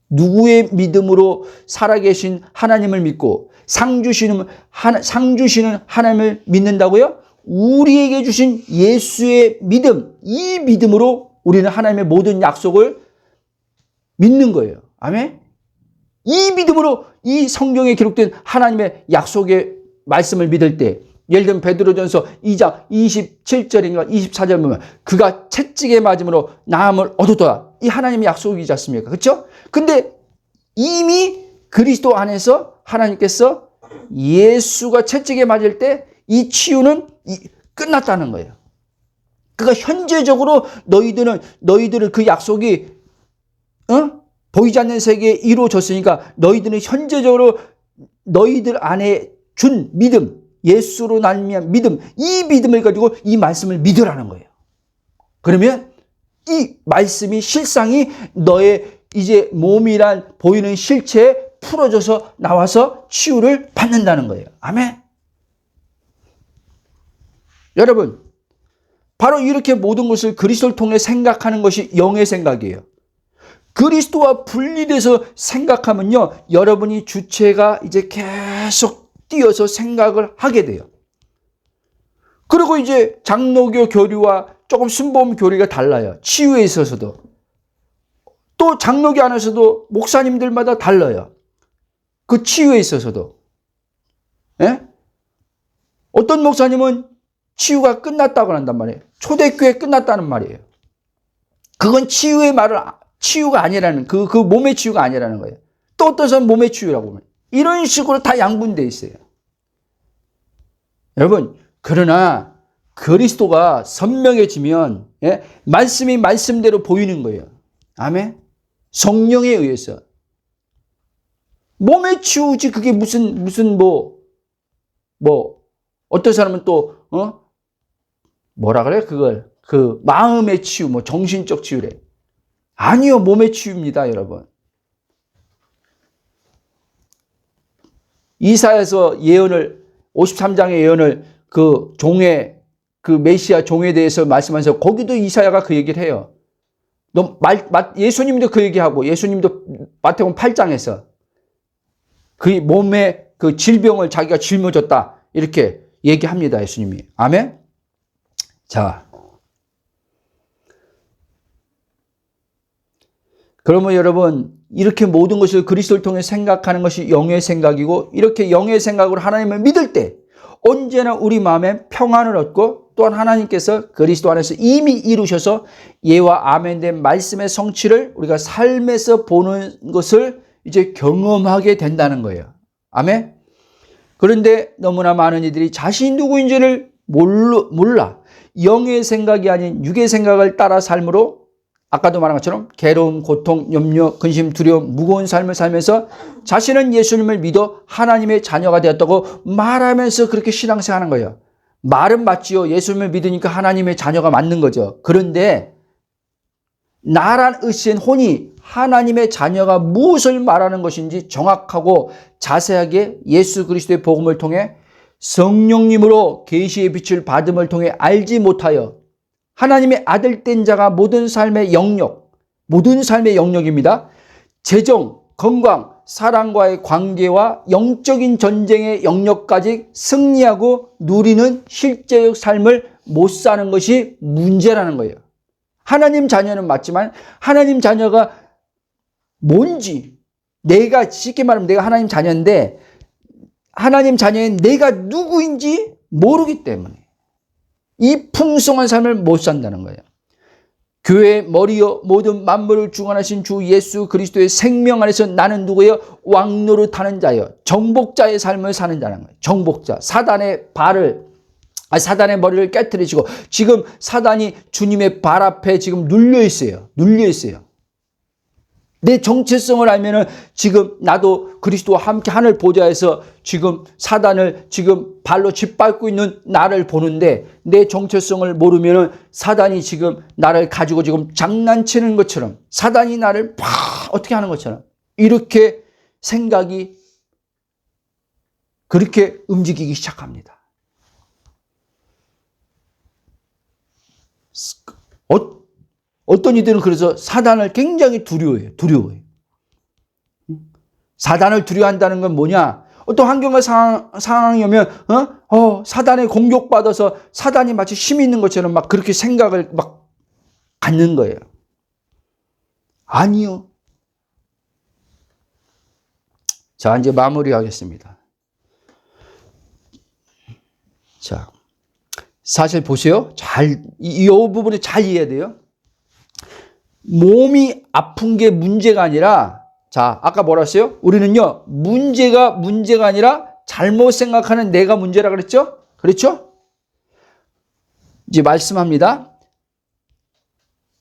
누구의 믿음으로 살아계신 하나님을 믿고 상 주시는 하나님을 믿는다고요? 우리에게 주신 예수의 믿음, 이 믿음으로 우리는 하나님의 모든 약속을 믿는 거예요. 아멘. 이 믿음으로 이 성경에 기록된 하나님의 약속의 말씀을 믿을 때 예를 들면 베드로전서 2장 27절인가 24절 보면 그가 채찍에 맞음으로 나음을 얻었다. 이 하나님의 약속이지 않습니까? 그렇죠? 근데 이미 그리스도 안에서 하나님께서 예수가 채찍에 맞을 때 이 치유는 끝났다는 거예요. 그러니까 현재적으로 너희들은 그 약속이 보이지 않는 세계에 이루어졌으니까 너희들은 현재적으로 너희들 안에 준 믿음, 예수로 말미암은 믿음, 이 믿음을 가지고 이 말씀을 믿으라는 거예요. 그러면 이 말씀이 실상이 너의 이제 몸이란 보이는 실체에 풀어져서 나와서 치유를 받는다는 거예요. 아멘. 여러분, 바로 이렇게 모든 것을 그리스도를 통해 생각하는 것이 영의 생각이에요. 그리스도와 분리돼서 생각하면요, 여러분이 주체가 이제 계속 뛰어서 생각을 하게 돼요. 그리고 이제 장로교 교리와 조금 순복음 교리가 달라요. 치유에 있어서도. 또 장로교 안에서도 목사님들마다 달라요. 그 치유에 있어서도. 예? 어떤 목사님은 치유가 끝났다고 한단 말이에요. 초대교회 끝났다는 말이에요. 그건 치유가 아니라는, 그 몸의 치유가 아니라는 거예요. 또 어떤 사람은 몸의 치유라고 하면. 이런 식으로 다 양분되어 있어요. 여러분, 그러나 그리스도가 선명해지면, 예? 말씀이 말씀대로 보이는 거예요. 아멘? 성령에 의해서. 몸의 치유지, 그게 무슨 어떤 사람은 또, 뭐라 그래? 그걸. 마음의 치유, 정신적 치유래. 아니요, 몸의 치유입니다, 여러분. 이사야서 예언을, 53장의 예언을 메시아 종에 대해서 말씀하면서 거기도 이사야가 그 얘기를 해요. 예수님도 그 얘기하고, 예수님도 마태복음 8장에서 그 몸에 그 질병을 자기가 짊어졌다. 이렇게 얘기합니다, 예수님이. 아멘? 자. 그러면 여러분, 이렇게 모든 것을 그리스도를 통해 생각하는 것이 영의 생각이고, 이렇게 영의 생각으로 하나님을 믿을 때 언제나 우리 마음에 평안을 얻고, 또한 하나님께서 그리스도 안에서 이미 이루셔서 예와 아멘된 말씀의 성취를 우리가 삶에서 보는 것을 이제 경험하게 된다는 거예요. 아멘? 그런데 너무나 많은 이들이 자신이 누구인지를 몰라. 영의 생각이 아닌 육의 생각을 따라 삶으로, 아까도 말한 것처럼 괴로움, 고통, 염려, 근심, 두려움, 무거운 삶을 살면서 자신은 예수님을 믿어 하나님의 자녀가 되었다고 말하면서 그렇게 신앙생활하는 거예요. 말은 맞지요. 예수님을 믿으니까 하나님의 자녀가 맞는 거죠. 그런데 나란 으쌰은 혼이 하나님의 자녀가 무엇을 말하는 것인지 정확하고 자세하게 예수 그리스도의 복음을 통해 성령님으로 계시의 빛을 받음을 통해 알지 못하여 하나님의 아들 된 자가 모든 삶의 영역입니다. 재정, 건강, 사랑과의 관계와 영적인 전쟁의 영역까지 승리하고 누리는 실제적 삶을 못 사는 것이 문제라는 거예요. 하나님 자녀는 맞지만 하나님 자녀가 뭔지, 내가 쉽게 말하면 내가 하나님 자녀인데 하나님 자녀인 내가 누구인지 모르기 때문에 이 풍성한 삶을 못 산다는 거예요. 교회의 머리여 모든 만물을 주관하신 주 예수 그리스도의 생명 안에서 나는 누구예요? 왕노릇하는 자여, 정복자의 삶을 사는 자라는 거예요. 정복자. 사단의 머리를 깨트리시고 지금 사단이 주님의 발 앞에 지금 눌려 있어요. 내 정체성을 알면은 지금 나도 그리스도와 함께 하늘 보좌에서 지금 사단을 지금 발로 짓밟고 있는 나를 보는데 내 정체성을 모르면은 사단이 지금 나를 가지고 지금 장난치는 것처럼 사단이 나를 어떻게 하는 것처럼 이렇게 생각이 그렇게 움직이기 시작합니다. 어떤 이들은 그래서 사단을 굉장히 두려워해요. 사단을 두려워한다는 건 뭐냐? 어떤 환경과 상황이 오면, 사단에 공격받아서 사단이 마치 힘이 있는 것처럼 막 그렇게 생각을 막 갖는 거예요. 아니요. 자, 이제 마무리하겠습니다. 자, 사실 보세요. 이 부분을 잘 이해해야 돼요. 몸이 아픈 게 문제가 아니라, 자, 아까 뭐라 했어요? 우리는요, 문제가 아니라 잘못 생각하는 내가 문제라 그랬죠? 그렇죠? 이제 말씀합니다.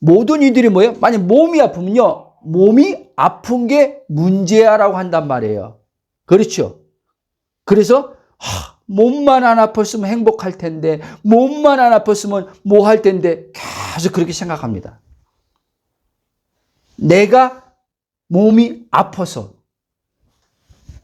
모든 이들이 뭐예요? 만약 몸이 아프면요, 몸이 아픈 게 문제야라고 한단 말이에요. 그렇죠? 그래서 몸만 안 아팠으면 행복할 텐데, 몸만 안 아팠으면 뭐 할 텐데, 계속 그렇게 생각합니다. 내가 몸이 아파서,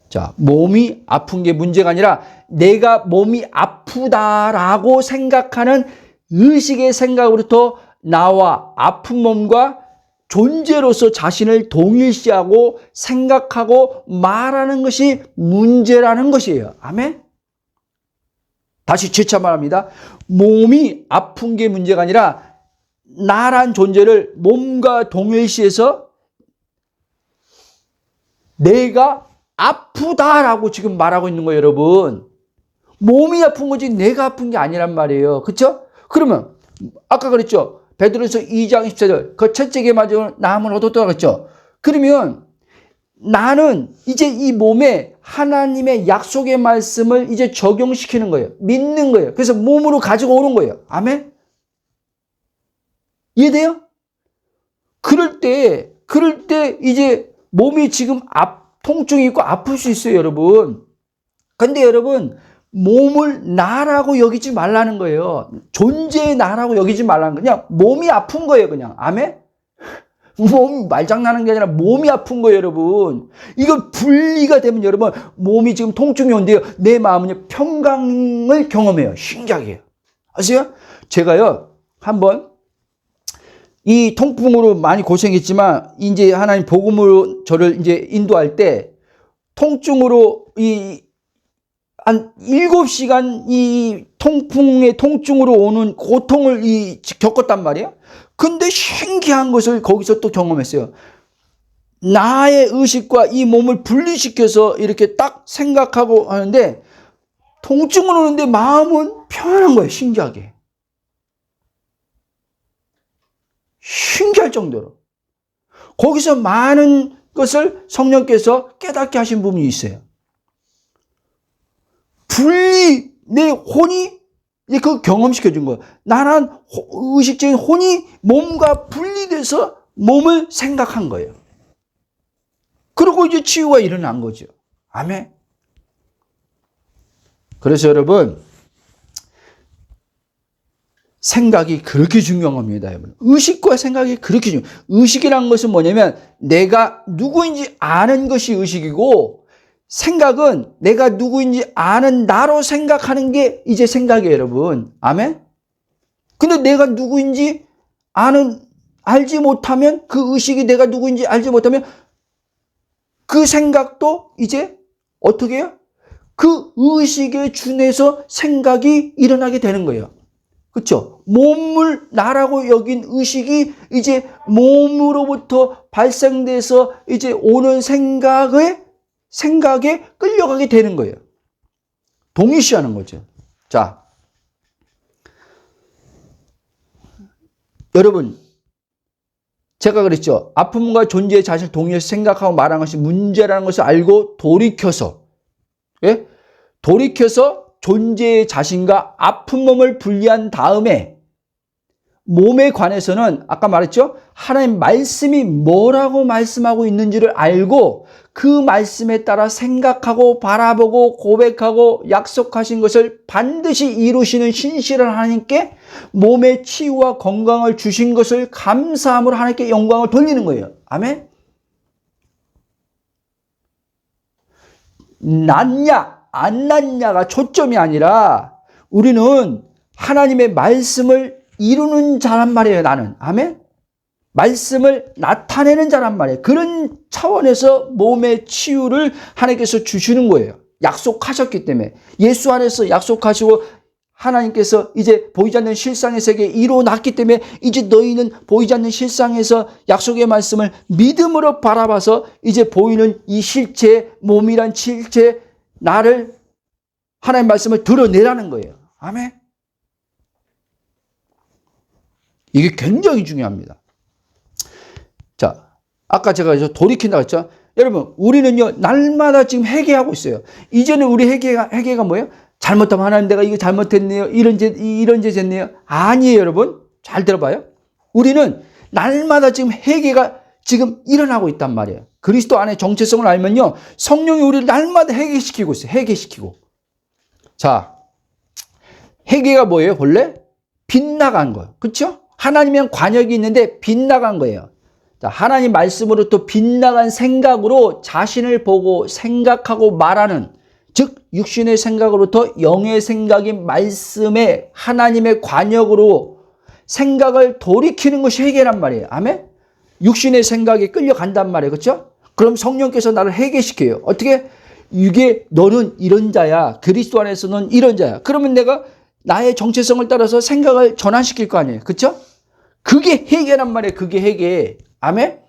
자, 몸이 아픈 게 문제가 아니라 내가 몸이 아프다라고 생각하는 의식의 생각으로부터 나와 아픈 몸과 존재로서 자신을 동일시하고 생각하고 말하는 것이 문제라는 것이에요. 아멘? 다시 재차 말합니다. 몸이 아픈 게 문제가 아니라 나란 존재를 몸과 동일시해서 내가 아프다라고 지금 말하고 있는 거예요, 여러분. 몸이 아픈 거지 내가 아픈 게 아니란 말이에요. 그렇죠? 그러면 아까 그랬죠. 베드로서 2장 14절 그 첫째 개 맞은 나음을 얻었다고 그랬죠. 그러면 나는 이제 이 몸에 하나님의 약속의 말씀을 이제 적용시키는 거예요. 믿는 거예요. 그래서 몸으로 가지고 오는 거예요. 아멘? 이해돼요? 그럴 때 이제 몸이 지금 통증이 있고 아플 수 있어요, 여러분. 근데 여러분, 몸을 나라고 여기지 말라는 거예요. 존재의 나라고 여기지 말라는 거예요. 그냥 몸이 아픈 거예요, 그냥. 아멘? 몸이 말장난하는 게 아니라 몸이 아픈 거예요, 여러분. 이거 분리가 되면 여러분, 몸이 지금 통증이 온대요. 내 마음은 평강을 경험해요. 신기하게요. 아세요? 제가요, 한번 이 통풍으로 많이 고생했지만, 이제 하나님 복음으로 저를 이제 인도할 때, 통증으로 한 7시간 이 통풍의 통증으로 오는 고통을 겪었단 말이에요. 근데 신기한 것을 거기서 또 경험했어요. 나의 의식과 이 몸을 분리시켜서 이렇게 딱 생각하고 하는데 통증은 오는데 마음은 편안한 거예요. 신기하게. 신기할 정도로. 거기서 많은 것을 성령께서 깨닫게 하신 부분이 있어요. 내 혼이 이제 그거 경험시켜 준 거예요. 나란 의식적인 혼이 몸과 분리돼서 몸을 생각한 거예요. 그리고 이제 치유가 일어난 거죠. 아멘. 그래서 여러분, 생각이 그렇게 중요한 겁니다, 여러분. 의식과 생각이 그렇게 중요해요. 의식이란 것은 뭐냐면 내가 누구인지 아는 것이 의식이고, 생각은 내가 누구인지 아는 나로 생각하는 게 이제 생각이에요, 여러분. 아멘? 근데 내가 누구인지 알지 못하면, 그 의식이 내가 누구인지 알지 못하면 그 생각도 이제 어떻게 해요? 그 의식에 준해서 생각이 일어나게 되는 거예요. 그렇죠? 몸을 나라고 여긴 의식이 이제 몸으로부터 발생돼서 이제 오는 생각에 끌려가게 되는 거예요. 동일시하는 거죠. 자, 여러분, 제가 그랬죠. 아픔과 존재의 자신을 동일시 생각하고 말하는 것이 문제라는 것을 알고 돌이켜서 존재의 자신과 아픈 몸을 분리한 다음에 몸에 관해서는 아까 말했죠. 하나님 말씀이 뭐라고 말씀하고 있는지를 알고 그 말씀에 따라 생각하고 바라보고 고백하고 약속하신 것을 반드시 이루시는 신실한 하나님께 몸의 치유와 건강을 주신 것을 감사함으로 하나님께 영광을 돌리는 거예요. 아멘. 낫냐 안 낫냐가 초점이 아니라 우리는 하나님의 말씀을 이루는 자란 말이에요. 나는. 아멘. 말씀을 나타내는 자란 말이에요. 그런 차원에서 몸의 치유를 하나님께서 주시는 거예요. 약속하셨기 때문에. 예수 안에서 약속하시고 하나님께서 이제 보이지 않는 실상의 세계에 이루어놨기 때문에 이제 너희는 보이지 않는 실상에서 약속의 말씀을 믿음으로 바라봐서 이제 보이는 이 실체, 몸이란 실체, 나를 하나님의 말씀을 드러내라는 거예요. 아멘. 이게 굉장히 중요합니다. 자, 아까 제가 돌이킨다고 했죠. 여러분, 우리는요, 날마다 지금 회개하고 있어요. 이제는 우리 회개가 뭐예요? 잘못하면 하나님 내가 이거 잘못했네요. 이런 죄 졌네요. 아니에요, 여러분. 잘 들어봐요. 우리는 날마다 지금 회개가 지금 일어나고 있단 말이에요. 그리스도 안에 정체성을 알면요, 성령이 우리를 날마다 회개시키고 있어요. 회개시키고. 자, 회개가 뭐예요? 본래? 빗나간 거예요. 그렇죠? 하나님의 관역이 있는데 빗나간 거예요. 자, 하나님 말씀으로 또 빗나간 생각으로 자신을 보고 생각하고 말하는, 즉 육신의 생각으로부터 영의 생각인 말씀에 하나님의 관역으로 생각을 돌이키는 것이 회개란 말이에요. 아멘? 육신의 생각에 끌려간단 말이에요. 그렇죠? 그럼 성령께서 나를 회개시켜요. 어떻게? 이게 너는 이런 자야. 그리스도 안에서 넌 이런 자야. 그러면 내가 나의 정체성을 따라서 생각을 전환시킬 거 아니에요. 그렇죠? 그게 회개란 말이에요. 그게 회개. 아멘?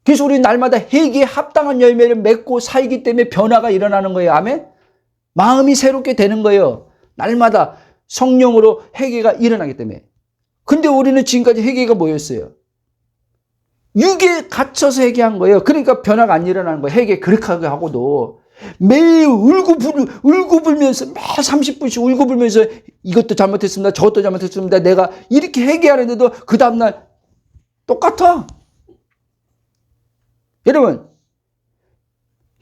그래서 우리 날마다 회개에 합당한 열매를 맺고 살기 때문에 변화가 일어나는 거예요. 아멘? 마음이 새롭게 되는 거예요. 날마다 성령으로 회개가 일어나기 때문에. 근데 우리는 지금까지 회개가 뭐였어요? 육에 갇혀서 회개한 거예요. 그러니까 변화가 안 일어나는 거예요. 회개 그렇게 하고도. 매일 울고불면서 매 30분씩 울고불면서 이것도 잘못했습니다. 저것도 잘못했습니다. 내가 이렇게 회개하는데도 그 다음날 똑같아. 여러분,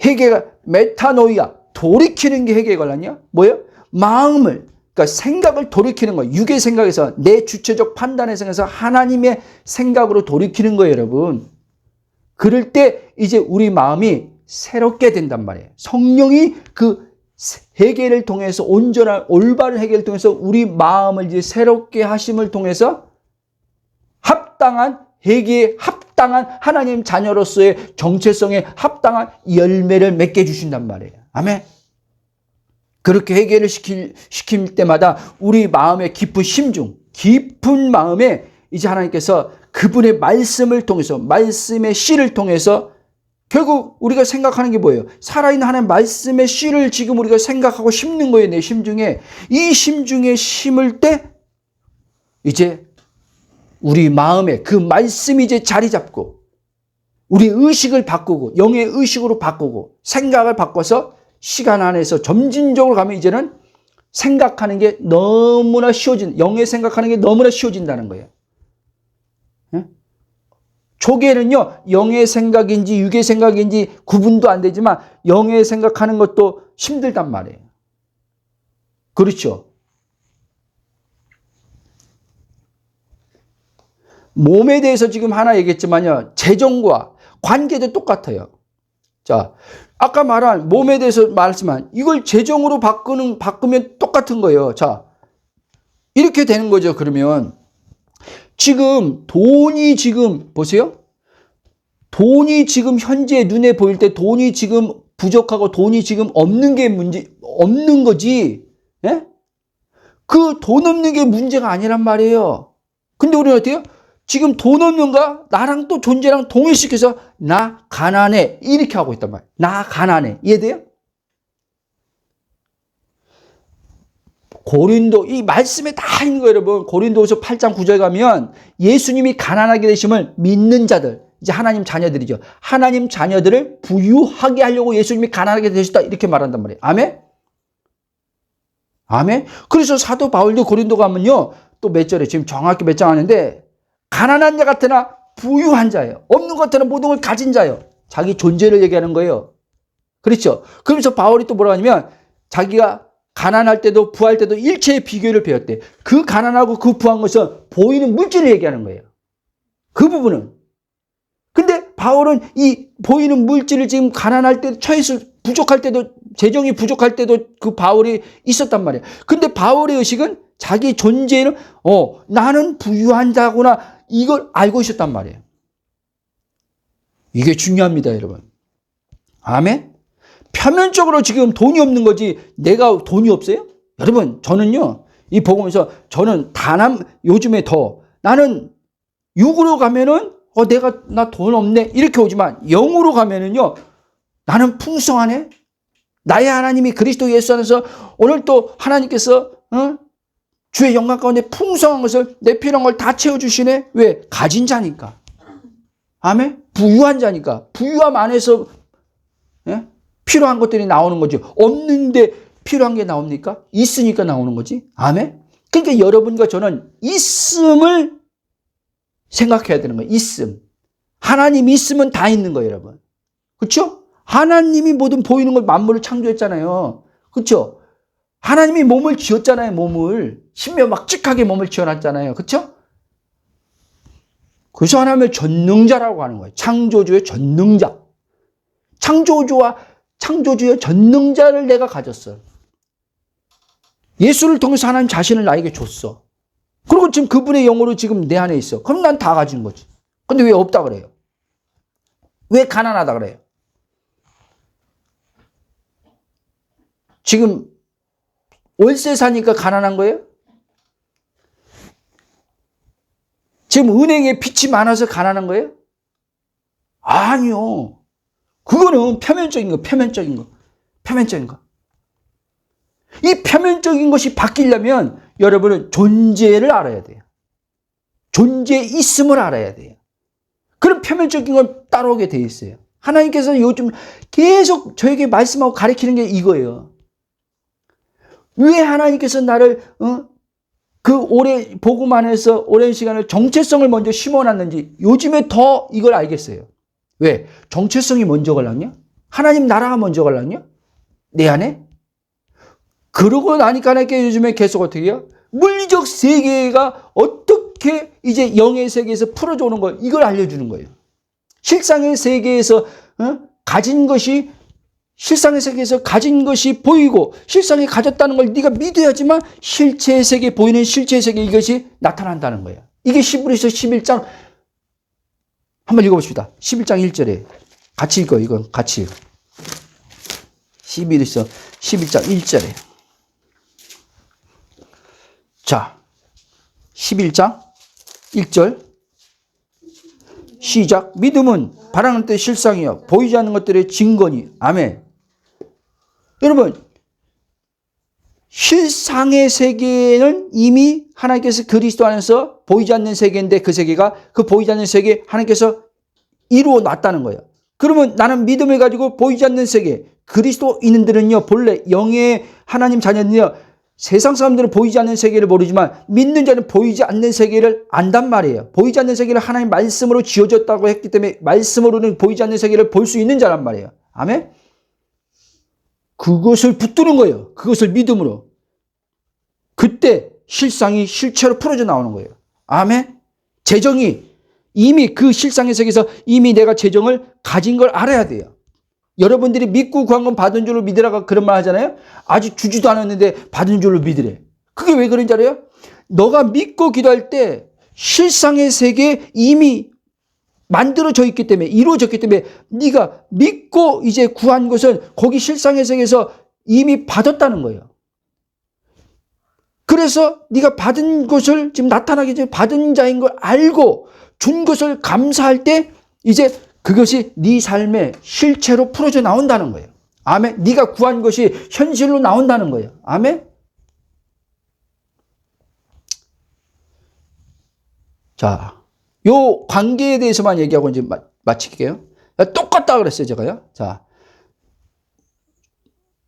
회개가 메타노이아, 돌이키는 게 회개에 걸렸냐? 뭐예요? 마음을, 그러니까 생각을 돌이키는 거예요. 육의 생각에서, 내 주체적 판단의 생각에서 하나님의 생각으로 돌이키는 거예요, 여러분. 그럴 때 이제 우리 마음이 새롭게 된단 말이에요. 성령이 그 회개를 통해서, 온전한 올바른 회개를 통해서 우리 마음을 이제 새롭게 하심을 통해서 합당한 회개에 합당한 하나님 자녀로서의 정체성에 합당한 열매를 맺게 해주신단 말이에요. 아멘. 그렇게 회개를 시킬 때마다 우리 마음의 깊은 심중, 깊은 마음에 이제 하나님께서 그분의 말씀을 통해서, 말씀의 씨를 통해서 결국 우리가 생각하는 게 뭐예요? 살아있는 하나님 말씀의 씨를 지금 우리가 생각하고 심는 거예요. 내 심중에. 이 심중에 심을 때 이제 우리 마음에 그 말씀이 이제 자리 잡고 우리 의식을 바꾸고 영의 의식으로 바꾸고 생각을 바꿔서 시간 안에서 점진적으로 가면 이제는 생각하는 게 너무나 영의 생각하는 게 너무나 쉬워진다는 거예요. 초기에는요, 영의 생각인지 육의 생각인지 구분도 안 되지만 영의 생각하는 것도 힘들단 말이에요. 그렇죠? 몸에 대해서 지금 하나 얘기했지만요, 재정과 관계도 똑같아요. 자, 아까 말한 몸에 대해서 말했지만 이걸 재정으로 바꾸면 똑같은 거예요. 자, 이렇게 되는 거죠. 그러면 지금 돈이 지금 보세요. 돈이 지금 현재 눈에 보일 때 돈이 지금 부족하고 돈이 지금 없는 게 없는 거지. 예? 그 돈 없는 게 문제가 아니란 말이에요. 근데 우리는 어때요? 지금 돈 없는가? 나랑 또 존재랑 동일시켜서 나 가난해. 이렇게 하고 있단 말이에요. 나 가난해. 이해돼요? 고린도, 이 말씀에 다 있는 거예요, 여러분. 고린도후서 8장 9절 가면 예수님이 가난하게 되심을 믿는 자들, 이제 하나님 자녀들이죠. 하나님 자녀들을 부유하게 하려고 예수님이 가난하게 되셨다. 이렇게 말한단 말이에요. 아멘? 아멘? 그래서 사도 바울도 고린도 가면요, 또 몇 절에 지금 정확히 몇 장 하는데 가난한 자 같으나 부유한 자예요. 없는 것 같으나 모든 걸 가진 자예요. 자기 존재를 얘기하는 거예요. 그렇죠? 그러면서 바울이 또 뭐라고 하냐면 자기가 가난할 때도 부할 때도 일체의 비교를 배웠대. 그 가난하고 그 부한 것은 보이는 물질을 얘기하는 거예요. 그 부분은. 근데 바울은 이 보이는 물질을 지금 가난할 때, 처해서 부족할 때도, 재정이 부족할 때도 그 바울이 있었단 말이에요. 근데 바울의 의식은 자기 존재는 나는 부유한 자구나, 이걸 알고 있었단 말이에요. 이게 중요합니다, 여러분. 아멘? 표면적으로 지금 돈이 없는 거지 내가 돈이 없어요? 여러분, 저는요, 이 복음에서 저는 요즘에 더 나는 육으로 가면은 나 돈 없네 이렇게 오지만 영으로 가면은요, 나는 풍성하네. 나의 하나님이 그리스도 예수 안에서 오늘 또 하나님께서 주의 영광 가운데 풍성한 것을 내 필요한 걸 다 채워주시네. 왜? 가진 자니까. 아멘? 부유한 자니까. 부유함 안에서 예? 필요한 것들이 나오는 거죠. 없는데 필요한 게 나옵니까? 있으니까 나오는 거지. 아멘? 그러니까 여러분과 저는 있음을 생각해야 되는 거예요. 있음. 하나님이 있으면 다 있는 거예요, 여러분. 그렇죠? 하나님이 모든 보이는 걸 만물을 창조했잖아요. 그렇죠? 하나님이 몸을 지었잖아요, 몸을. 신묘막측하게 몸을 지어놨잖아요. 그렇죠? 그래서 하나님을 전능자라고 하는 거예요. 창조주의 전능자. 창조주의 전능자를 내가 가졌어. 예수를 통해서 하나님 자신을 나에게 줬어. 그리고 지금 그분의 영으로 지금 내 안에 있어. 그럼 난 다 가진 거지. 근데 왜 없다 그래요? 왜 가난하다 그래요? 지금 월세 사니까 가난한 거예요? 지금 은행에 빚이 많아서 가난한 거예요? 아니요. 그거는 표면적인 거. 이 표면적인 것이 바뀌려면 여러분은 존재를 알아야 돼요. 존재의 있음을 알아야 돼요. 그런 표면적인 걸 따라오게 돼 있어요. 하나님께서 요즘 계속 저에게 말씀하고 가르치는 게 이거예요. 왜 하나님께서 나를 그 오래 복음 안에서 오랜 시간을 정체성을 먼저 심어놨는지 요즘에 더 이걸 알겠어요. 왜? 정체성이 먼저 갈랐냐? 하나님 나라가 먼저 갈랐냐? 내 안에? 그러고 나니까 하나님께 요즘에 계속 어떻게 해요? 물리적 세계가 어떻게 이제 영의 세계에서 풀어져 오는 걸 이걸 알려주는 거예요. 실상의 세계에서 가진 것이 실상의 세계에서 가진 것이 보이고 실상에 가졌다는 걸 네가 믿어야지만 실체의 세계 보이는 실체의 세계 이것이 나타난다는 거예요. 이게 히브리서 11장 한번 읽어봅시다. 11장 1절에 같이 읽어. 이건 같이 읽어. 히브리서 11장 1절에 자 11장 1절 시작. 믿음은 바라는 뜻의 실상이요 보이지 않는 것들의 증거니. 아멘. 여러분 실상의 세계는 이미 하나님께서 그리스도 안에서 보이지 않는 세계인데 그 세계가 그 보이지 않는 세계 하나님께서 이루어 놨다는 거예요. 그러면 나는 믿음을 가지고 보이지 않는 세계 그리스도인들은요 본래 영의 하나님 자녀는요 세상 사람들은 보이지 않는 세계를 모르지만 믿는 자는 보이지 않는 세계를 안단 말이에요. 보이지 않는 세계를 하나님 말씀으로 지어졌다고 했기 때문에 말씀으로는 보이지 않는 세계를 볼 수 있는 자란 말이에요. 아멘? 그것을 붙드는 거예요. 그것을 믿음으로. 그때 실상이 실체로 풀어져 나오는 거예요. 아멘? 재정이 이미 그 실상의 세계에서 이미 내가 재정을 가진 걸 알아야 돼요. 여러분들이 믿고 구한 건 받은 줄로 믿으라고 그런 말 하잖아요. 아직 주지도 않았는데 받은 줄로 믿으래. 그게 왜 그런지 알아요? 너가 믿고 기도할 때 실상의 세계에 이미 만들어져 있기 때문에 이루어졌기 때문에 네가 믿고 이제 구한 것은 거기 실상의 세계에서 이미 받았다는 거예요. 그래서 네가 받은 것을 지금 나타나기 전에 받은 자인 걸 알고 준 것을 감사할 때 이제 그것이 네 삶의 실체로 풀어져 나온다는 거예요. 아멘. 네가 구한 것이 현실로 나온다는 거예요. 아멘. 자, 요 관계에 대해서만 얘기하고 이제 마칠게요. 똑같다 그랬어요, 제가요. 자,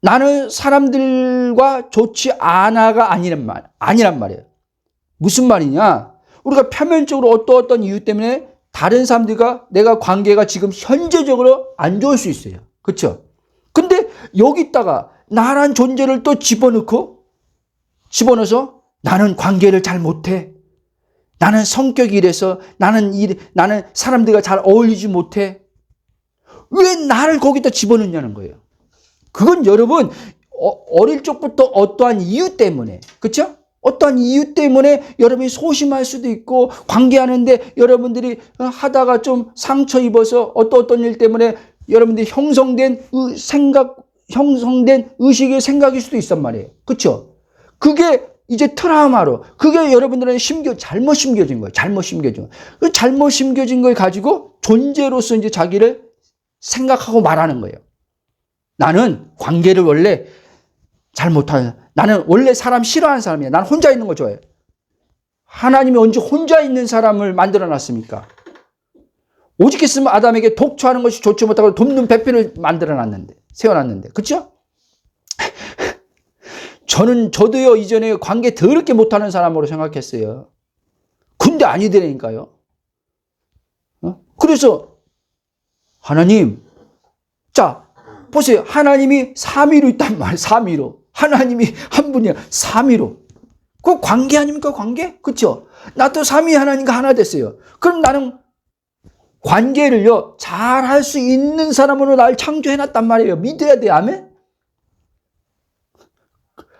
나는 사람들과 좋지 않아가 아니란 말이에요. 무슨 말이냐? 우리가 표면적으로 어떤 이유 때문에 다른 사람들과 내가 관계가 지금 현재적으로 안 좋을 수 있어요. 그렇죠? 근데 여기다가 나란 존재를 또 집어넣어서 나는 관계를 잘 못해. 나는 성격이 이래서 나는 사람들과 잘 어울리지 못해. 왜 나를 거기다 집어넣냐는 거예요. 그건 여러분 어릴 적부터 어떠한 이유 때문에 그렇죠? 어떠한 이유 때문에 여러분이 소심할 수도 있고 관계하는데 여러분들이 하다가 좀 상처 입어서 어떤 일 때문에 여러분들이 형성된 의식의 생각일 수도 있단 말이에요. 그렇죠? 그게 이제 트라우마로 그게 여러분들은 잘못 심겨진 거예요. 잘못 심겨진 걸 가지고 존재로서 이제 자기를 생각하고 말하는 거예요. 나는 관계를 원래 잘 못하는 나는 원래 사람 싫어하는 사람이야. 난 혼자 있는 거 좋아해. 하나님이 언제 혼자 있는 사람을 만들어 놨습니까? 오직 했으면 아담에게 독초하는 것이 좋지 못하고 돕는 배필을 만들어 놨는데, 세워놨는데. 그렇죠? 저도요, 이전에 관계 더럽게 못하는 사람으로 생각했어요. 근데 아니더라니까요. 그래서 하나님, 자, 보세요. 하나님이 3위로 있단 말이에요. 3위로. 하나님이 한 분이야. 3위로. 그 관계 아닙니까? 관계? 그렇죠? 나도 3위 하나님과 하나 됐어요. 그럼 나는 관계를요, 잘 할 수 있는 사람으로 날 창조해놨단 말이에요. 믿어야 돼요. 아멘?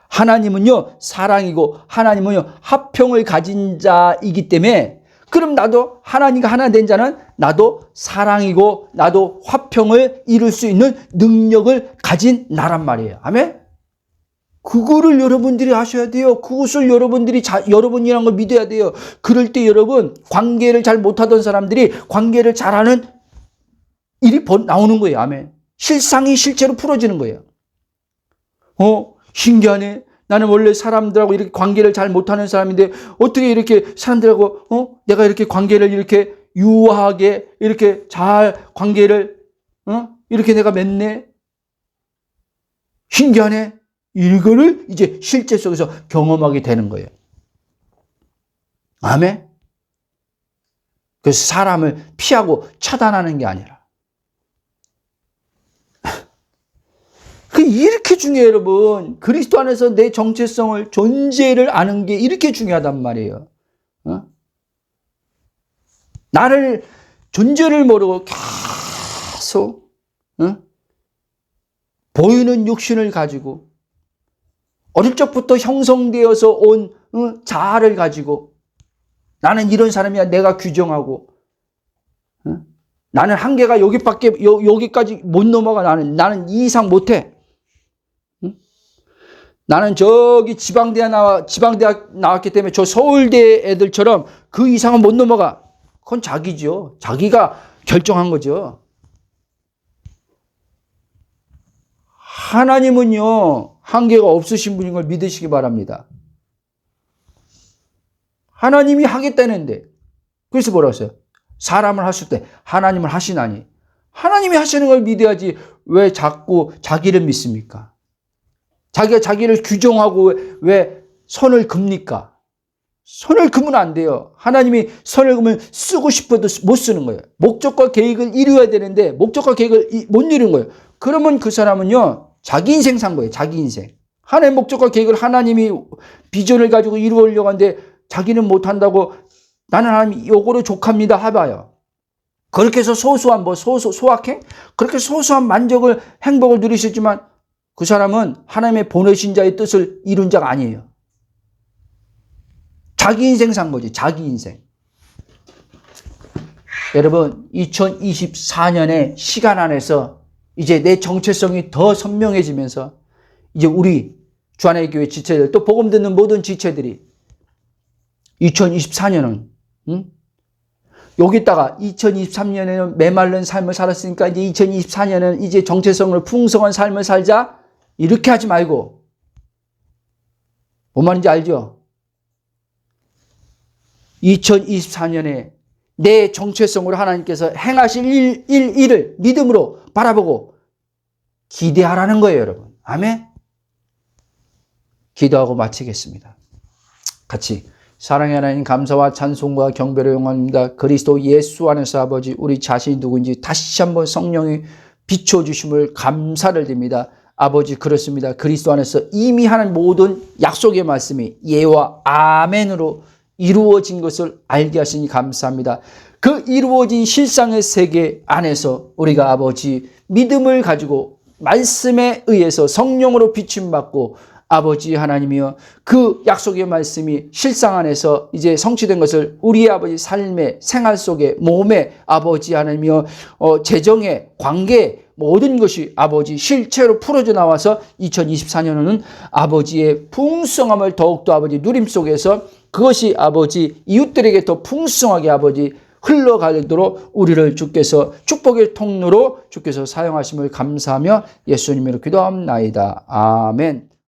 하나님은요, 사랑이고, 하나님은요, 화평을 가진 자이기 때문에, 그럼 나도 하나님과 하나 된 자는 나도 사랑이고, 나도 화평을 이룰 수 있는 능력을 가진 나란 말이에요. 아멘? 그거를 여러분들이 하셔야 돼요. 그것을 여러분들이 여러분이란 걸 믿어야 돼요. 그럴 때 여러분, 관계를 잘 못하던 사람들이 관계를 잘하는 일이 나오는 거예요. 아멘. 실상이 실제로 풀어지는 거예요. 신기하네. 나는 원래 사람들하고 이렇게 관계를 잘 못하는 사람인데 어떻게 이렇게 사람들하고 내가 이렇게 관계를 이렇게 유하게 이렇게 잘 관계를 이렇게 내가 맺네. 신기하네. 이거를 이제 실제 속에서 경험하게 되는 거예요. 아멘? 그래서 사람을 피하고 차단하는 게 아니라. 이렇게 중요해요, 여러분. 그리스도 안에서 내 정체성을, 존재를 아는 게 이렇게 중요하단 말이에요. 나를, 존재를 모르고 계속, 보이는 육신을 가지고, 어릴 적부터 형성되어서 온 자아를 가지고 나는 이런 사람이야. 내가 규정하고 나는 한계가 여기까지 못 넘어가. 나는 이 이상 못해. 나는 저기 지방대학 나왔기 때문에 저 서울대 애들처럼 그 이상은 못 넘어가. 그건 자기죠. 자기가 결정한 거죠. 하나님은요, 한계가 없으신 분인 걸 믿으시기 바랍니다. 하나님이 하겠다는데, 그래서 뭐라고 했어요? 사람을 하실 때 하나님을 하시나니. 하나님이 하시는 걸 믿어야지 왜 자꾸 자기를 믿습니까? 자기가 자기를 규정하고 왜 선을 긋습니까? 선을 그으면 안 돼요. 하나님이 선을 그으면 쓰고 싶어도 못 쓰는 거예요. 목적과 계획을 이루어야 되는데 목적과 계획을 못 이루는 거예요. 그러면 그 사람은요, 자기 인생 산 거예요. 자기 인생. 하나님의 목적과 계획을 하나님이 비전을 가지고 이루려고 하는데 자기는 못한다고 나는 하나님 요거로 족합니다 해봐요. 그렇게 해서 소소한 소확행? 그렇게 소소한 만족을, 행복을 누리셨지만 그 사람은 하나님의 보내신 자의 뜻을 이룬 자가 아니에요. 자기 인생 산 거지. 자기 인생. 여러분, 2024년의 시간 안에서 이제 내 정체성이 더 선명해지면서 이제 우리 주안의 교회 지체들, 또 복음 듣는 모든 지체들이 2024년은 여기다가 2023년에는 메마른 삶을 살았으니까 이제 2024년은 이제 정체성을 풍성한 삶을 살자, 이렇게 하지 말고, 뭔 말인지 알죠? 2024년에 내 정체성으로 하나님께서 행하실 일을 믿음으로 바라보고 기대하라는 거예요, 여러분. 아멘? 기도하고 마치겠습니다. 같이. 사랑의 하나님, 감사와 찬송과 경배를 영광합니다. 그리스도 예수 안에서 아버지, 우리 자신이 누구인지 다시 한번 성령이 비춰주심을 감사를 드립니다. 아버지, 그렇습니다. 그리스도 안에서 이미 하는 모든 약속의 말씀이 예와 아멘으로 이루어진 것을 알게 하시니 감사합니다. 그 이루어진 실상의 세계 안에서 우리가 아버지 믿음을 가지고 말씀에 의해서 성령으로 비침받고 아버지 하나님이여, 그 약속의 말씀이 실상 안에서 이제 성취된 것을 우리의 아버지 삶의 생활 속에, 몸에 아버지 하나님이여, 재정에, 관계에 모든 것이 아버지 실체로 풀어져 나와서 2024년에는 아버지의 풍성함을 더욱더 아버지 누림 속에서 그것이 아버지 이웃들에게 더 풍성하게 아버지 흘러가도록 우리를 주께서 축복의 통로로 주께서 사용하심을 감사하며 예수님으로 기도합나이다. 아멘.